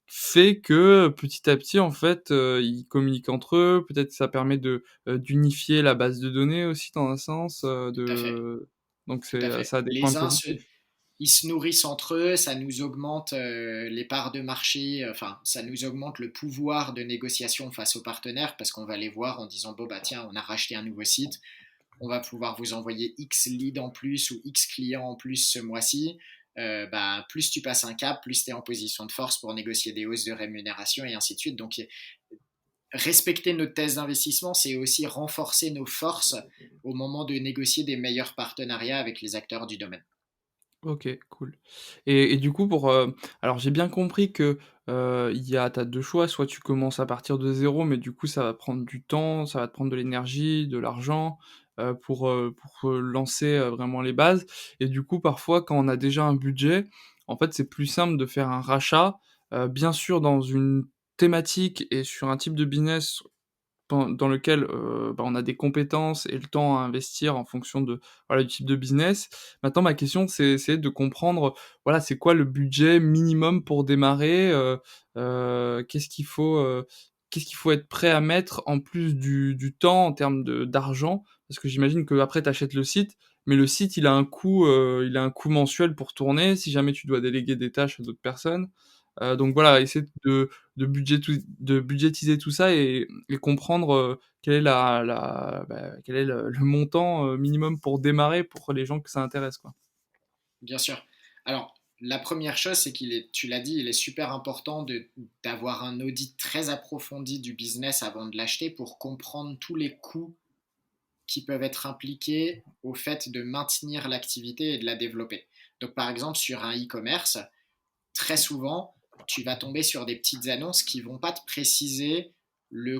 fait que petit à petit, en fait, ils communiquent entre eux. Peut-être que ça permet d'unifier la base de données aussi dans un sens, Tout à fait. donc Tout à fait. ça a des points Les uns positifs. ils se nourrissent entre eux, ça nous augmente les parts de marché, enfin, ça nous augmente le pouvoir de négociation face aux partenaires parce qu'on va les voir en disant, bon, bah tiens, on a racheté un nouveau site, on va pouvoir vous envoyer X leads en plus ou X clients en plus ce mois-ci. Plus tu passes un cap, plus tu es en position de force pour négocier des hausses de rémunération et ainsi de suite. Donc, respecter notre thèse d'investissement, c'est aussi renforcer nos forces au moment de négocier des meilleurs partenariats avec les acteurs du domaine. OK, cool. Et du coup alors j'ai bien compris que, tu as 2 choix, soit tu commences à partir de zéro, mais du coup ça va prendre du temps, ça va te prendre de l'énergie, de l'argent, pour lancer, vraiment les bases. Et du coup parfois quand on a déjà un budget, en fait c'est plus simple de faire un rachat, bien sûr dans une thématique et sur un type de business dans lequel, on a des compétences et le temps à investir en fonction de, voilà, du type de business. Maintenant ma question c'est de comprendre, voilà, c'est quoi le budget minimum pour démarrer? Qu'est-ce qu'il faut être prêt à mettre en plus du temps en termes d'argent? Parce que j'imagine qu'après tu achètes le site, mais le site il a un coût mensuel pour tourner, si jamais tu dois déléguer des tâches à d'autres personnes. Donc voilà, essayer de budgétiser tout ça et comprendre, quel est le montant, minimum pour démarrer pour les gens que ça intéresse, quoi. Bien sûr. Alors, la première chose, c'est tu l'as dit, il est super important d'avoir un audit très approfondi du business avant de l'acheter pour comprendre tous les coûts qui peuvent être impliqués au fait de maintenir l'activité et de la développer. Donc, par exemple, sur un e-commerce, très souvent, tu vas tomber sur des petites annonces qui vont pas te préciser du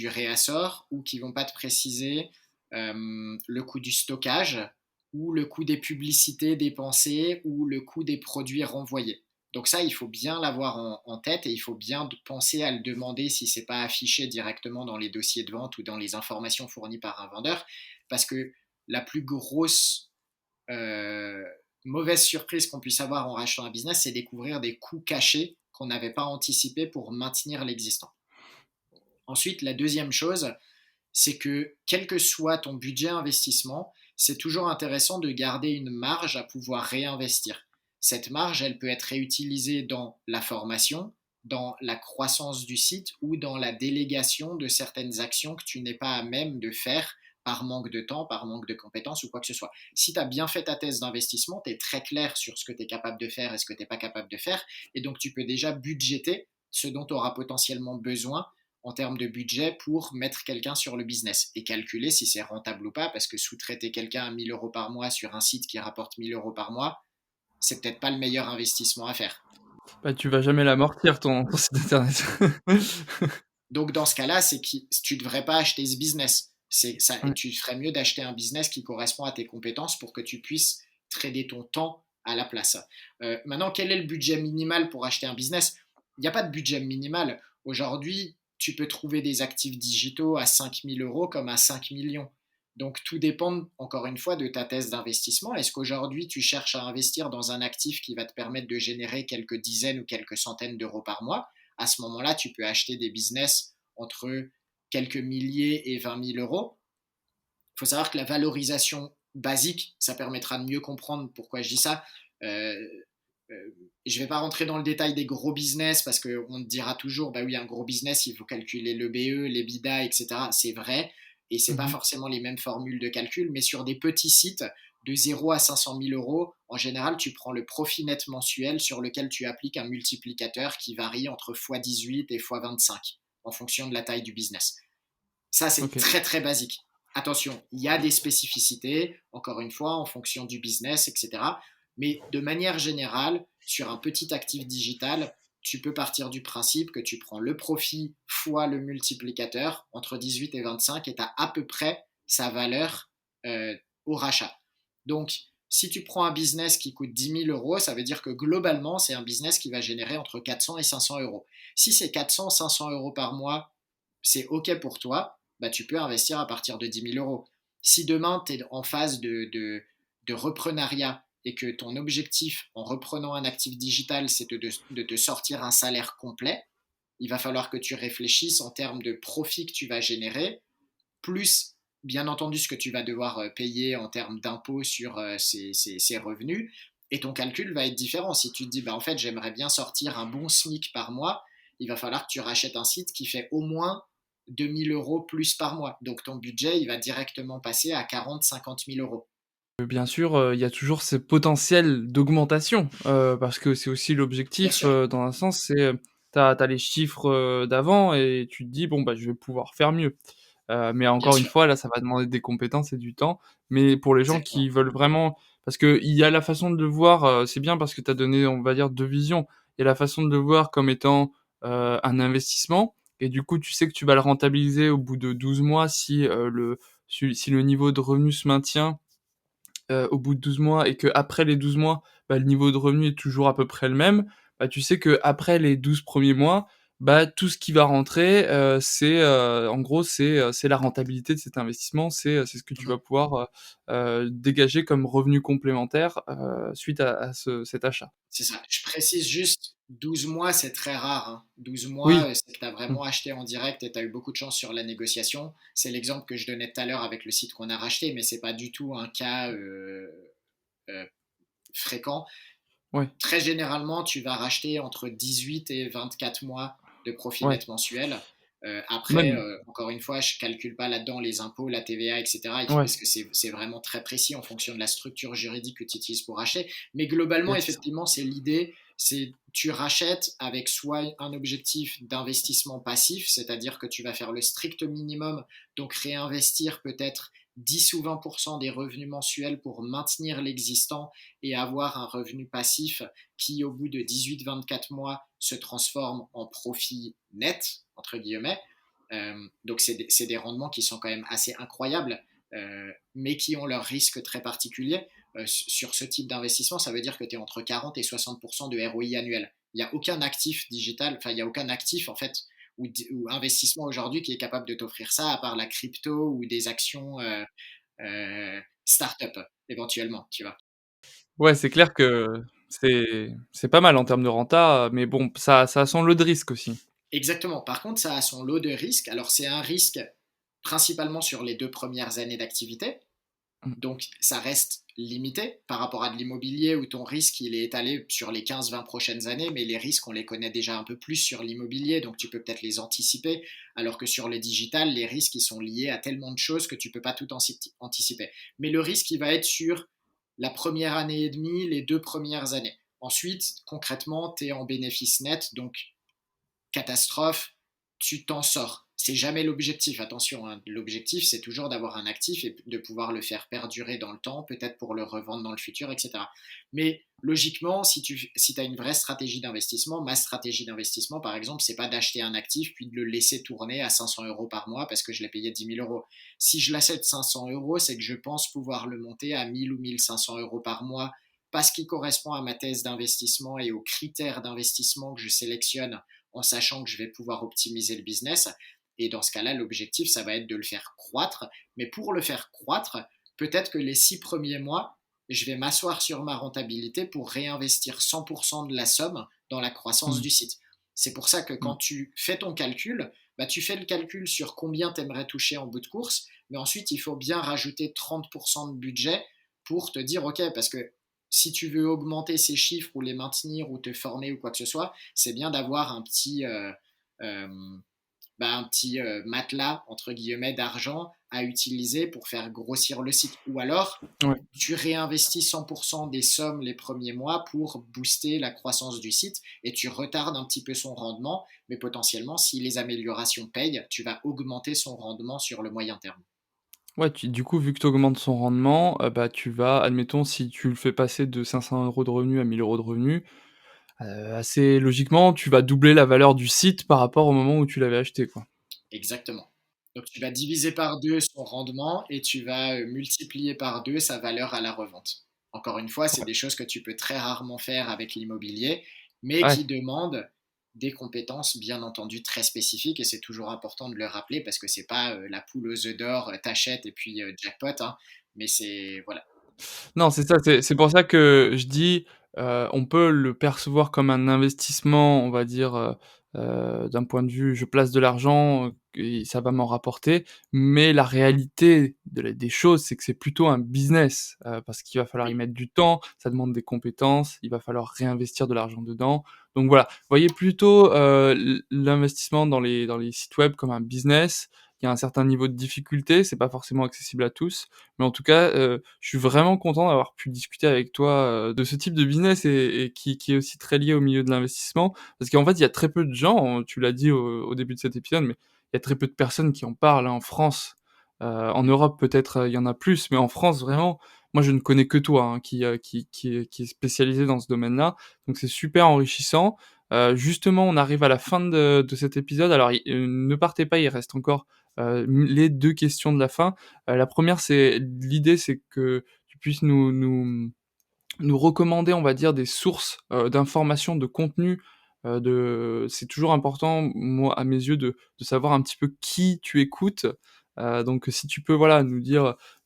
réassort ou qui vont pas te préciser le coût du stockage ou le coût des publicités dépensées ou le coût des produits renvoyés. Donc ça, il faut bien l'avoir en tête et il faut bien penser à le demander si c'est pas affiché directement dans les dossiers de vente ou dans les informations fournies par un vendeur, parce que la plus grosse euh, mauvaise surprise qu'on puisse avoir en rachetant un business, c'est découvrir des coûts cachés qu'on n'avait pas anticipés pour maintenir l'existant. Ensuite, la deuxième chose, c'est que quel que soit ton budget investissement, c'est toujours intéressant de garder une marge à pouvoir réinvestir. Cette marge, elle peut être réutilisée dans la formation, dans la croissance du site ou dans la délégation de certaines actions que tu n'es pas à même de faire par manque de temps, par manque de compétences ou quoi que ce soit. Si tu as bien fait ta thèse d'investissement, tu es très clair sur ce que tu es capable de faire et ce que tu n'es pas capable de faire, et donc tu peux déjà budgéter ce dont tu auras potentiellement besoin en termes de budget pour mettre quelqu'un sur le business et calculer si c'est rentable ou pas, parce que sous-traiter quelqu'un à 1000 euros par mois sur un site qui rapporte 1000 euros par mois, c'est peut-être pas le meilleur investissement à faire. Bah, tu vas jamais l'amortir ton site internet. Donc dans ce cas-là, c'est que tu ne devrais pas acheter ce business. Ça, Ouais. tu ferais mieux d'acheter un business qui correspond à tes compétences pour que tu puisses trader ton temps à la place. Maintenant, quel est le budget minimal pour acheter un business? Il n'y a pas de budget minimal. Aujourd'hui, tu peux trouver des actifs digitaux à 5000 euros comme à 5 millions. Donc tout dépend, encore une fois, de ta thèse d'investissement. Est-ce qu'aujourd'hui, tu cherches à investir dans un actif qui va te permettre de générer quelques dizaines ou quelques centaines d'euros par mois? À ce moment-là, tu peux acheter des business entre quelques milliers et 20 000 euros. Il faut savoir que la valorisation basique, ça permettra de mieux comprendre pourquoi je dis ça. Euh, je ne vais pas rentrer dans le détail des gros business parce qu'on te dira toujours, bah oui, un gros business, il faut calculer le BE, les BIDA, etc. C'est vrai, et ce n'est pas Mmh. forcément les mêmes formules de calcul, mais sur des petits sites de 0 à 500 000 euros, en général, tu prends le profit net mensuel sur lequel tu appliques un multiplicateur qui varie entre x18 et x25 en fonction de la taille du business. Ça, c'est OK. très très basique. Attention, il y a des spécificités, encore une fois, en fonction du business, etc. Mais de manière générale, sur un petit actif digital, tu peux partir du principe que tu prends le profit fois le multiplicateur entre 18 et 25 et tu as à peu près sa valeur au rachat. Donc, si tu prends un business qui coûte 10 000 euros, ça veut dire que globalement, c'est un business qui va générer entre 400 et 500 euros. Si c'est 400, 500 euros par mois, c'est OK pour toi, bah, tu peux investir à partir de 10 000 euros. Si demain, tu es en phase de reprenariat et que ton objectif en reprenant un actif digital, c'est de te sortir un salaire complet, il va falloir que tu réfléchisses en termes de profit que tu vas générer, plus bien entendu ce que tu vas devoir payer en termes d'impôts sur ces revenus. Et ton calcul va être différent. Si tu te dis, bah, en fait, j'aimerais bien sortir un bon SMIC par mois, il va falloir que tu rachètes un site qui fait au moins 2000 euros plus par mois. Donc ton budget, il va directement passer à 40-50 000 euros. Bien sûr, il y a toujours ce potentiel d'augmentation, parce que c'est aussi Bien l'objectif, sûr, dans un sens, c'est, tu as les chiffres, d'avant et tu te dis: «Bon, bah, je vais pouvoir faire mieux». Mais bien encore une sûr, fois, là, ça va demander des compétences et du temps. Mais pour les gens qui exactement. veulent vraiment parce qu'il y a la façon de le voir, c'est bien parce que tu as donné, on va dire, 2 visions. Il y a la façon de le voir comme étant, un investissement et du coup, tu sais que tu vas le rentabiliser au bout de 12 mois si, si le niveau de revenu se maintient au bout de 12 mois et qu'après les 12 mois, bah, le niveau de revenu est toujours à peu près le même, bah, tu sais qu'après les 12 premiers mois, bah, tout ce qui va rentrer, c'est, en gros, c'est la rentabilité de cet investissement. C'est ce que tu Mhm. vas pouvoir, dégager comme revenu complémentaire, suite à cet achat. C'est ça. Je précise juste, 12 mois, c'est très rare, hein. 12 mois, Oui. c'est que tu as Mmh. vraiment acheté en direct et tu as eu beaucoup de chance sur la négociation. C'est l'exemple que je donnais tout à l'heure avec le site qu'on a racheté, mais c'est pas du tout un cas euh, fréquent. Ouais. Très généralement, tu vas racheter entre 18 et 24 mois de profit Ouais. net mensuel. Après, Même encore une fois, je ne calcule pas là-dedans les impôts, la TVA, etc. ouais. Parce que c'est vraiment très précis en fonction de la structure juridique que tu utilises pour racheter. Mais globalement, Yes. effectivement, c'est l'idée. C'est tu rachètes avec soit un objectif d'investissement passif, c'est-à-dire que tu vas faire le strict minimum, donc réinvestir peut-être 10 ou 20% des revenus mensuels pour maintenir l'existant et avoir un revenu passif qui, au bout de 18-24 mois, se transforme en profit net, entre guillemets. Donc, c'est des rendements qui sont quand même assez incroyables, mais qui ont leur risque très particulier. Sur ce type d'investissement, ça veut dire que tu es entre 40 et 60% de ROI annuel. Il n'y a aucun actif digital, enfin, il n'y a aucun actif, en fait, ou investissement aujourd'hui qui est capable de t'offrir ça, à part la crypto ou des actions start-up, éventuellement, tu vois. Ouais, c'est clair que c'est pas mal en termes de renta, mais bon, ça a son lot de risques aussi. Exactement. Par contre, ça a son lot de risques. Alors, c'est un risque principalement sur les 2 premières années d'activité. Mmh. Donc, ça reste limité par rapport à de l'immobilier où ton risque, il est étalé sur les 15-20 prochaines années, mais les risques, on les connaît déjà un peu plus sur l'immobilier, donc tu peux peut-être les anticiper, alors que sur le digital, les risques, ils sont liés à tellement de choses que tu ne peux pas tout anticiper. Mais le risque, il va être sur la première année et demie, les 2 premières années. Ensuite, concrètement, tu es en bénéfice net, donc catastrophe, tu t'en sors. C'est jamais l'objectif, attention, hein. L'objectif, c'est toujours d'avoir un actif et de pouvoir le faire perdurer dans le temps, peut-être pour le revendre dans le futur, etc. Mais logiquement, si as une vraie stratégie d'investissement, ma stratégie d'investissement, par exemple, c'est pas d'acheter un actif puis de le laisser tourner à 500 euros par mois parce que je l'ai payé 10 000 euros. Si je l'achète 500 euros, c'est que je pense pouvoir le monter à 1000 ou 1500 euros par mois parce qu'il correspond à ma thèse d'investissement et aux critères d'investissement que je sélectionne en sachant que je vais pouvoir optimiser le business. Et dans ce cas-là, l'objectif, ça va être de le faire croître. Mais pour le faire croître, peut-être que les 6 premiers mois, je vais m'asseoir sur ma rentabilité pour réinvestir 100% de la somme dans la croissance Mmh. du site. C'est pour ça que quand Mmh. tu fais ton calcul, bah, tu fais le calcul sur combien tu aimerais toucher en bout de course, mais ensuite, il faut bien rajouter 30% de budget pour te dire, OK, parce que si tu veux augmenter ces chiffres ou les maintenir ou te former ou quoi que ce soit, c'est bien d'avoir euh, un petit matelas, entre guillemets, d'argent à utiliser pour faire grossir le site. Ou alors, Ouais. tu réinvestis 100% des sommes les premiers mois pour booster la croissance du site et tu retardes un petit peu son rendement, mais potentiellement, si les améliorations payent, tu vas augmenter son rendement sur le moyen terme. Ouais, du coup, vu que tu augmentes son rendement, bah, tu vas admettons, si tu le fais passer de 500 euros de revenus à 1 000 € de revenus, assez logiquement, tu vas doubler la valeur du site par rapport au moment où tu l'avais acheté, quoi. Exactement. Donc tu vas diviser par deux son rendement et tu vas multiplier par deux sa valeur à la revente. Encore une fois, c'est Ouais. des choses que tu peux très rarement faire avec l'immobilier, mais Ouais. qui demandent des compétences bien entendu très spécifiques et c'est toujours important de le rappeler parce que c'est pas la poule aux œufs d'or, t'achètes et puis jackpot, hein, mais c'est voilà. Non, c'est ça, c'est pour ça que je dis, on peut le percevoir comme un investissement, on va dire, d'un point de vue: «Je place de l'argent, et ça va m'en rapporter». Mais la réalité des choses, c'est que c'est plutôt un business, parce qu'il va falloir y Oui, mettre du temps, ça demande des compétences, il va falloir réinvestir de l'argent dedans. Donc voilà, voyez plutôt, l'investissement dans les sites web comme un business. Il y a un certain niveau de difficulté, c'est pas forcément accessible à tous, mais en tout cas, je suis vraiment content d'avoir pu discuter avec toi, de ce type de business et qui est aussi très lié au milieu de l'investissement. Parce qu'en fait, il y a très peu de gens, tu l'as dit au début de cet épisode, mais il y a très peu de personnes qui en parlent, hein, en France. En Europe peut-être, il y en a plus, mais en France vraiment, moi je ne connais que toi, hein, qui est spécialisé dans ce domaine-là. Donc c'est super enrichissant. Justement, on arrive à la fin de cet épisode. Alors ne partez pas, il reste encore, les 2 questions de la fin. La première, c'est l'idée, c'est que tu puisses nous recommander, on va dire, des sources, d'informations, de contenu, c'est toujours important, moi, à mes yeux, de savoir un petit peu qui tu écoutes. Donc si tu peux, voilà, nous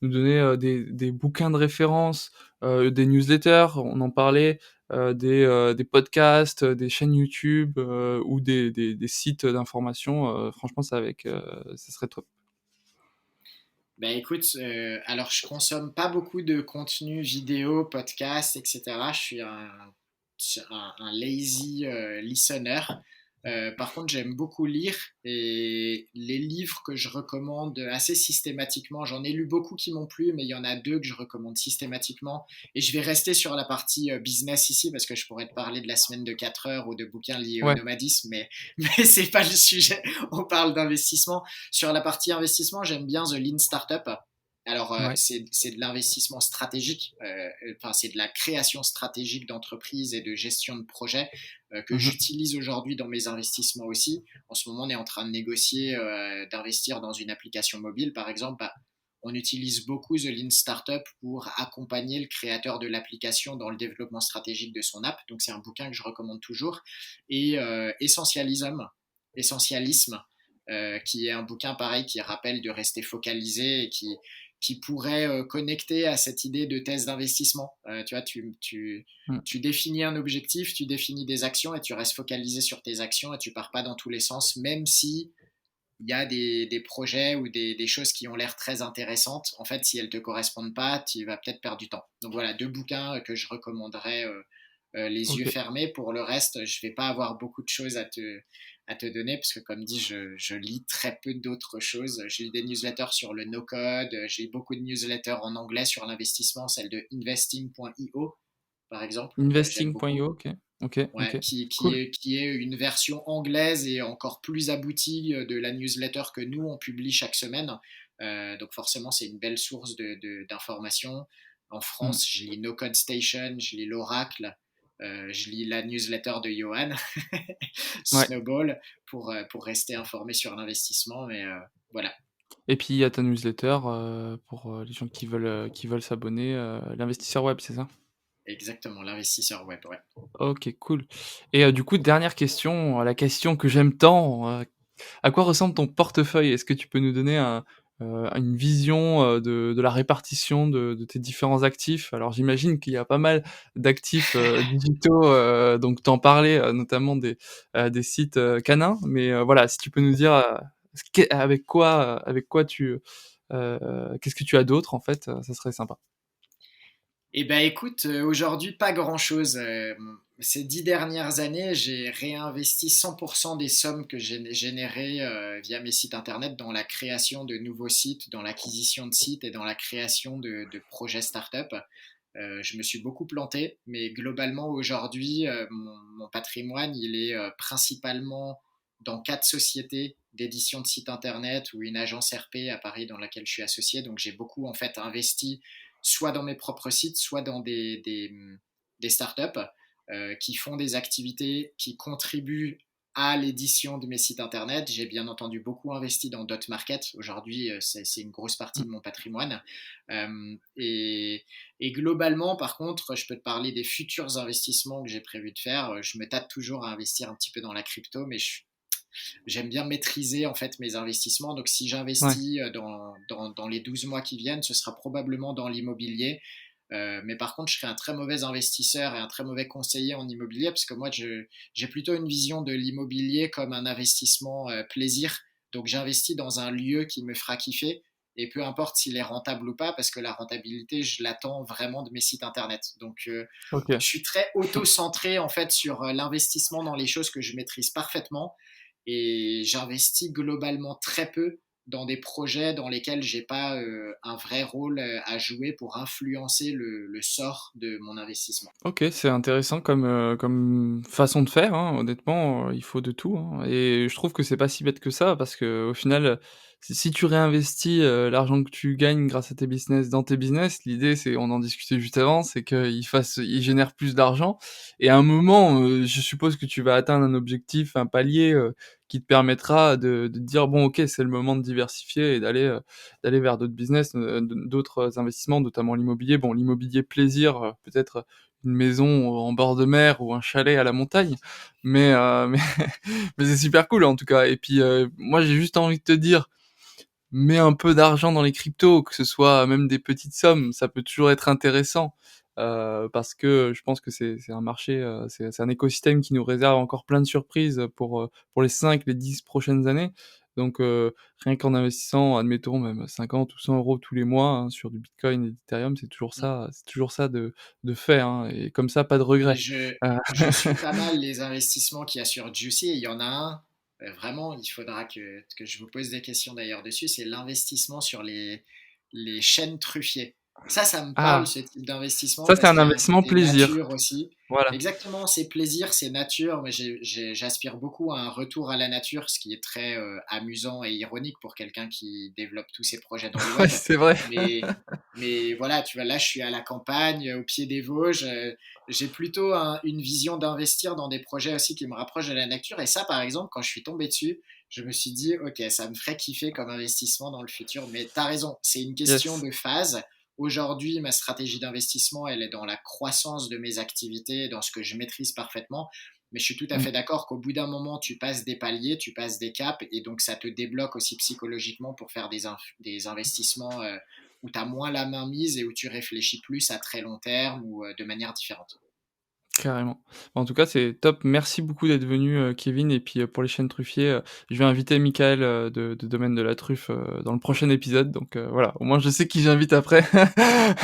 donner, des bouquins de référence, des newsletters, on en parlait, des podcasts, des chaînes YouTube, ou des sites d'information, franchement, ça serait top. ben écoute, alors je consomme pas beaucoup de contenu vidéo, podcast, etc. Je suis un lazy listener. Par contre, j'aime beaucoup lire et les livres que je recommande assez systématiquement, j'en ai lu beaucoup qui m'ont plu, mais il y en a deux que je recommande systématiquement. Et je vais rester sur la partie business ici parce que je pourrais te parler de la semaine de 4 heures ou de bouquins liés au Ouais. nomadisme, mais c'est pas le sujet. On parle d'investissement. Sur la partie investissement, j'aime bien The Lean Startup. Alors, Ouais. c'est de l'investissement stratégique, enfin, c'est de la création stratégique d'entreprises et de gestion de projets que Mmh. j'utilise aujourd'hui dans mes investissements aussi. En ce moment, on est en train de négocier d'investir dans une application mobile, par exemple. Bah, on utilise beaucoup The Lean Startup pour accompagner le créateur de l'application dans le développement stratégique de son app. Donc, c'est un bouquin que je recommande toujours. Et Essentialisme, qui est un bouquin pareil qui rappelle de rester focalisé et qui pourrait connecter à cette idée de thèse d'investissement. Tu vois, Mmh. tu définis un objectif, tu définis des actions et tu restes focalisé sur tes actions et tu pars pas dans tous les sens, même si il y a des projets ou des choses qui ont l'air très intéressantes. En fait, si elles ne te correspondent pas, tu vas peut-être perdre du temps. Donc voilà, deux bouquins que je recommanderais les yeux OK. fermés. Pour le reste, je ne vais pas avoir beaucoup de choses à te donner, parce que comme dit, je lis très peu d'autres choses. Je lis des newsletters sur le no-code, j'ai beaucoup de newsletters en anglais sur l'investissement, celle de investing.io par exemple, j'aime beaucoup. Investing.io, OK. OK, Ouais, OK. Cool. qui est une version anglaise et encore plus aboutie de la newsletter que nous, on publie chaque semaine. Donc forcément, c'est une belle source d'informations. En Mmh. France, je lis No Code Station, je lis l'Oracle, je lis la newsletter de Johan, Ouais. Snowball, pour rester informé sur l'investissement. Mais voilà, Et puis il y a ta newsletter, pour, les gens qui veulent s'abonner, l'investisseur web, c'est ça? exactement, l'investisseur web, ouais. OK, cool. Et du coup, dernière question, la question que j'aime tant, à quoi ressemble ton portefeuille? Est-ce que tu peux nous donner une vision, de la répartition de tes différents actifs? Alors j'imagine qu'il y a pas mal d'actifs, digitaux, donc tu en parlais, notamment des sites, canins, mais voilà, si tu peux nous dire, ce qu'est avec quoi qu'est-ce que tu as d'autre en fait, ça serait sympa. Eh ben écoute, aujourd'hui pas grand-chose. Ces 10 dernières années, j'ai réinvesti 100% des sommes que j'ai générées via mes sites internet dans la création de nouveaux sites, dans l'acquisition de sites et dans la création de projets startup. Je me suis beaucoup planté, mais globalement aujourd'hui, mon patrimoine, il est principalement dans 4 sociétés d'édition de sites internet ou une agence RP à Paris dans laquelle je suis associé. Donc j'ai beaucoup en fait investi soit dans mes propres sites, soit dans des startups qui font des activités qui contribuent à l'édition de mes sites internet. J'ai bien entendu beaucoup investi dans Dotmarket. Aujourd'hui, c'est une grosse partie Mmh. de mon patrimoine. Euh, et, et globalement, par contre, je peux te parler des futurs investissements que j'ai prévu de faire. Je me tâte toujours à investir un petit peu dans la crypto, mais j'aime bien maîtriser en fait mes investissements. Donc si Ouais. j'investis dans les 12 mois qui viennent, ce sera probablement dans l'immobilier. Mais par contre, je serai un très mauvais investisseur et un très mauvais conseiller en immobilier, parce que moi, j'ai plutôt une vision de l'immobilier comme un investissement plaisir. Donc j'investis dans un lieu qui me fera kiffer, et peu importe s'il est rentable ou pas, parce que la rentabilité, je l'attends vraiment de mes sites internet. Donc OK. je suis très auto-centré en fait sur l'investissement dans les choses que je maîtrise parfaitement, et j'investis globalement très peu dans des projets dans lesquels j'ai pas un vrai rôle à jouer pour influencer le sort de mon investissement. OK, c'est intéressant comme façon de faire, hein. Honnêtement, il faut de tout, hein, et je trouve que c'est pas si bête que ça parce qu'au final, si tu réinvestis, l'argent que tu gagnes grâce à tes business dans tes business, l'idée c'est on en discutait juste avant, c'est qu'ils génèrent plus d'argent et à un moment, je suppose que tu vas atteindre un objectif, un palier, qui te permettra de te dire: «Bon OK, c'est le moment de diversifier et d'aller vers d'autres business, d'autres investissements», notamment l'immobilier. Bon, l'immobilier plaisir, peut-être, une maison en bord de mer ou un chalet à la montagne, mais mais c'est super cool en tout cas et puis, moi j'ai juste envie de te dire, mets un peu d'argent dans les cryptos, que ce soit même des petites sommes, ça peut toujours être intéressant, parce que je pense que c'est un marché, c'est un écosystème qui nous réserve encore plein de surprises, pour les 5, les 10 prochaines années. Donc rien qu'en investissant, admettons même 50 ou 100 € tous les mois, hein, sur du bitcoin et d'Ethereum, c'est toujours ça de fait, hein, et comme ça, pas de Mais regrets. Heu, je suis pas mal les investissements qu'il y a sur Juicy, et il y en a un, vraiment, il faudra que je vous pose des questions d'ailleurs dessus, c'est l'investissement sur les chaînes truffiers. Ça me parle, ah, ce type d'investissement, ça c'est parce un qu'il y a un investissement côté plaisir. nature aussi. Voilà. Exactement, c'est plaisir, c'est nature, mais j'aspire beaucoup à un retour à la nature, ce qui est très amusant et ironique pour quelqu'un qui développe tous ses projets dans le Ouais, web. c'est vrai. Mais, mais voilà, tu vois, là, je suis à la campagne, au pied des Vosges. J'ai plutôt une vision d'investir dans des projets aussi qui me rapprochent de la nature. Et ça, par exemple, quand je suis tombé dessus, je me suis dit, OK, ça me ferait kiffer comme investissement dans le futur. Mais tu as raison, c'est une question Yes. de phase. Aujourd'hui, ma stratégie d'investissement, elle est dans la croissance de mes activités, dans ce que je maîtrise parfaitement. Mais je suis tout à Mmh. fait d'accord qu'au bout d'un moment, tu passes des paliers, tu passes des caps, et donc ça te débloque aussi psychologiquement pour faire des investissements où tu as moins la main mise et où tu réfléchis plus à très long terme ou de manière différente. Carrément. En tout cas, c'est top. Merci beaucoup d'être venu, Kevin et puis, pour les chaînes truffiers, je vais inviter Michael, de Domaine de la Truffe, dans le prochain épisode donc voilà, au moins je sais qui j'invite après.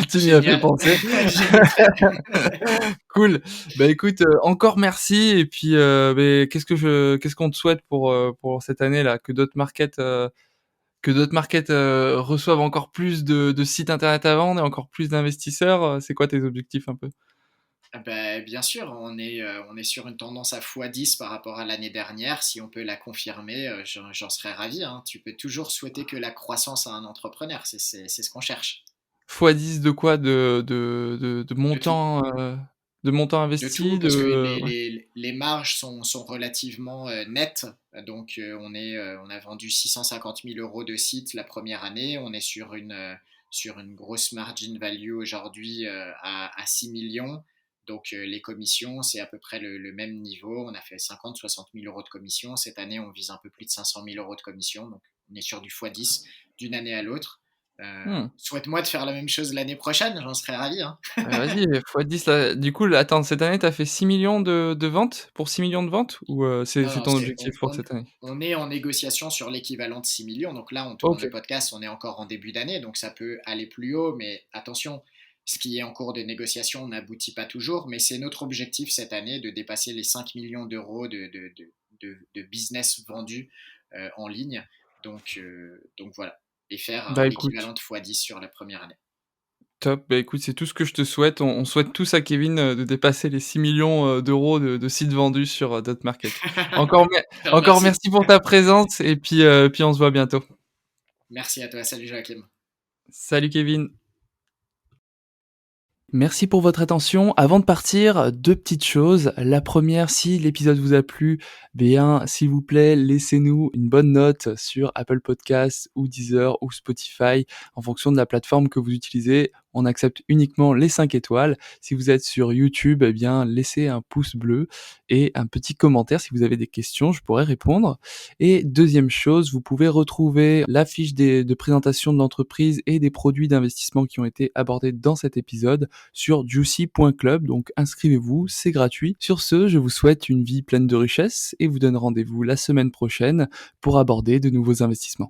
Tu m'y as fait Génial, penser. j'imiterai. Cool. Bah, écoute, encore merci et puis, beh, qu'est-ce qu'on te souhaite pour cette année-là? Que d'autres markets, reçoivent encore plus de sites internet à vendre et encore plus d'investisseurs, c'est quoi tes objectifs un peu? Ah bah, bien sûr, on est sur une tendance à x10 par rapport à l'année dernière. Si on peut la confirmer, j'en serais ravi, hein. Tu peux toujours souhaiter que la croissance à un entrepreneur, c'est ce qu'on cherche. Fois 10 de quoi? De De tout. montants De tout, investis, parce que ouais. les marges sont relativement nettes. Donc, on a vendu 650 000 euros de sites la première année. On est sur une grosse margin value aujourd'hui à 6 millions. Donc, les commissions, c'est à peu près le même niveau. On a fait 50-60 000 euros de commissions. Cette année, on vise un peu plus de 500 000 euros de commissions. Donc, on est sur du x10 d'une année à l'autre. Mmh. Souhaite-moi de faire la même chose l'année prochaine, j'en serais ravi, hein. Vas-y, fois 10 là, du coup, là, attends, cette année, tu as fait 6 millions de ventes? Pour 6 millions de ventes? Ou, c'est Non, c'est non, ton objectif pour cette année? on est en négociation sur l'équivalent de 6 millions. Donc là, on tourne le OK. podcast, on est encore en début d'année, donc ça peut aller plus haut. Mais attention, ce qui est en cours de négociation n'aboutit pas toujours. Mais c'est notre objectif cette année de dépasser les 5 millions d'euros de business vendus en ligne. Donc voilà, et faire Bah, écoute, l'équivalent de x10 sur la première année. top. Bah, écoute, c'est tout ce que je te souhaite. On souhaite tous à Kevin, de dépasser les 6 millions d'euros de sites vendus sur, Dotmarket. Encore mer Je te encore remercie. merci pour ta présence et puis on se voit bientôt. Merci à toi. Salut Joachim. Salut Kevin. Merci pour votre attention. Avant de partir, 2 petites choses. La première, si l'épisode vous a plu, bien, s'il vous plaît, laissez-nous une bonne note sur Apple Podcasts ou Deezer ou Spotify en fonction de la plateforme que vous utilisez. On accepte uniquement les 5 étoiles. Si vous êtes sur YouTube, eh bien, laissez un pouce bleu et un petit commentaire si vous avez des questions, je pourrais répondre. Et deuxième chose, vous pouvez retrouver la fiche de présentation de l'entreprise et des produits d'investissement qui ont été abordés dans cet épisode sur juicy.club, donc inscrivez-vous, c'est gratuit. Sur ce, je vous souhaite une vie pleine de richesses et vous donne rendez-vous la semaine prochaine pour aborder de nouveaux investissements.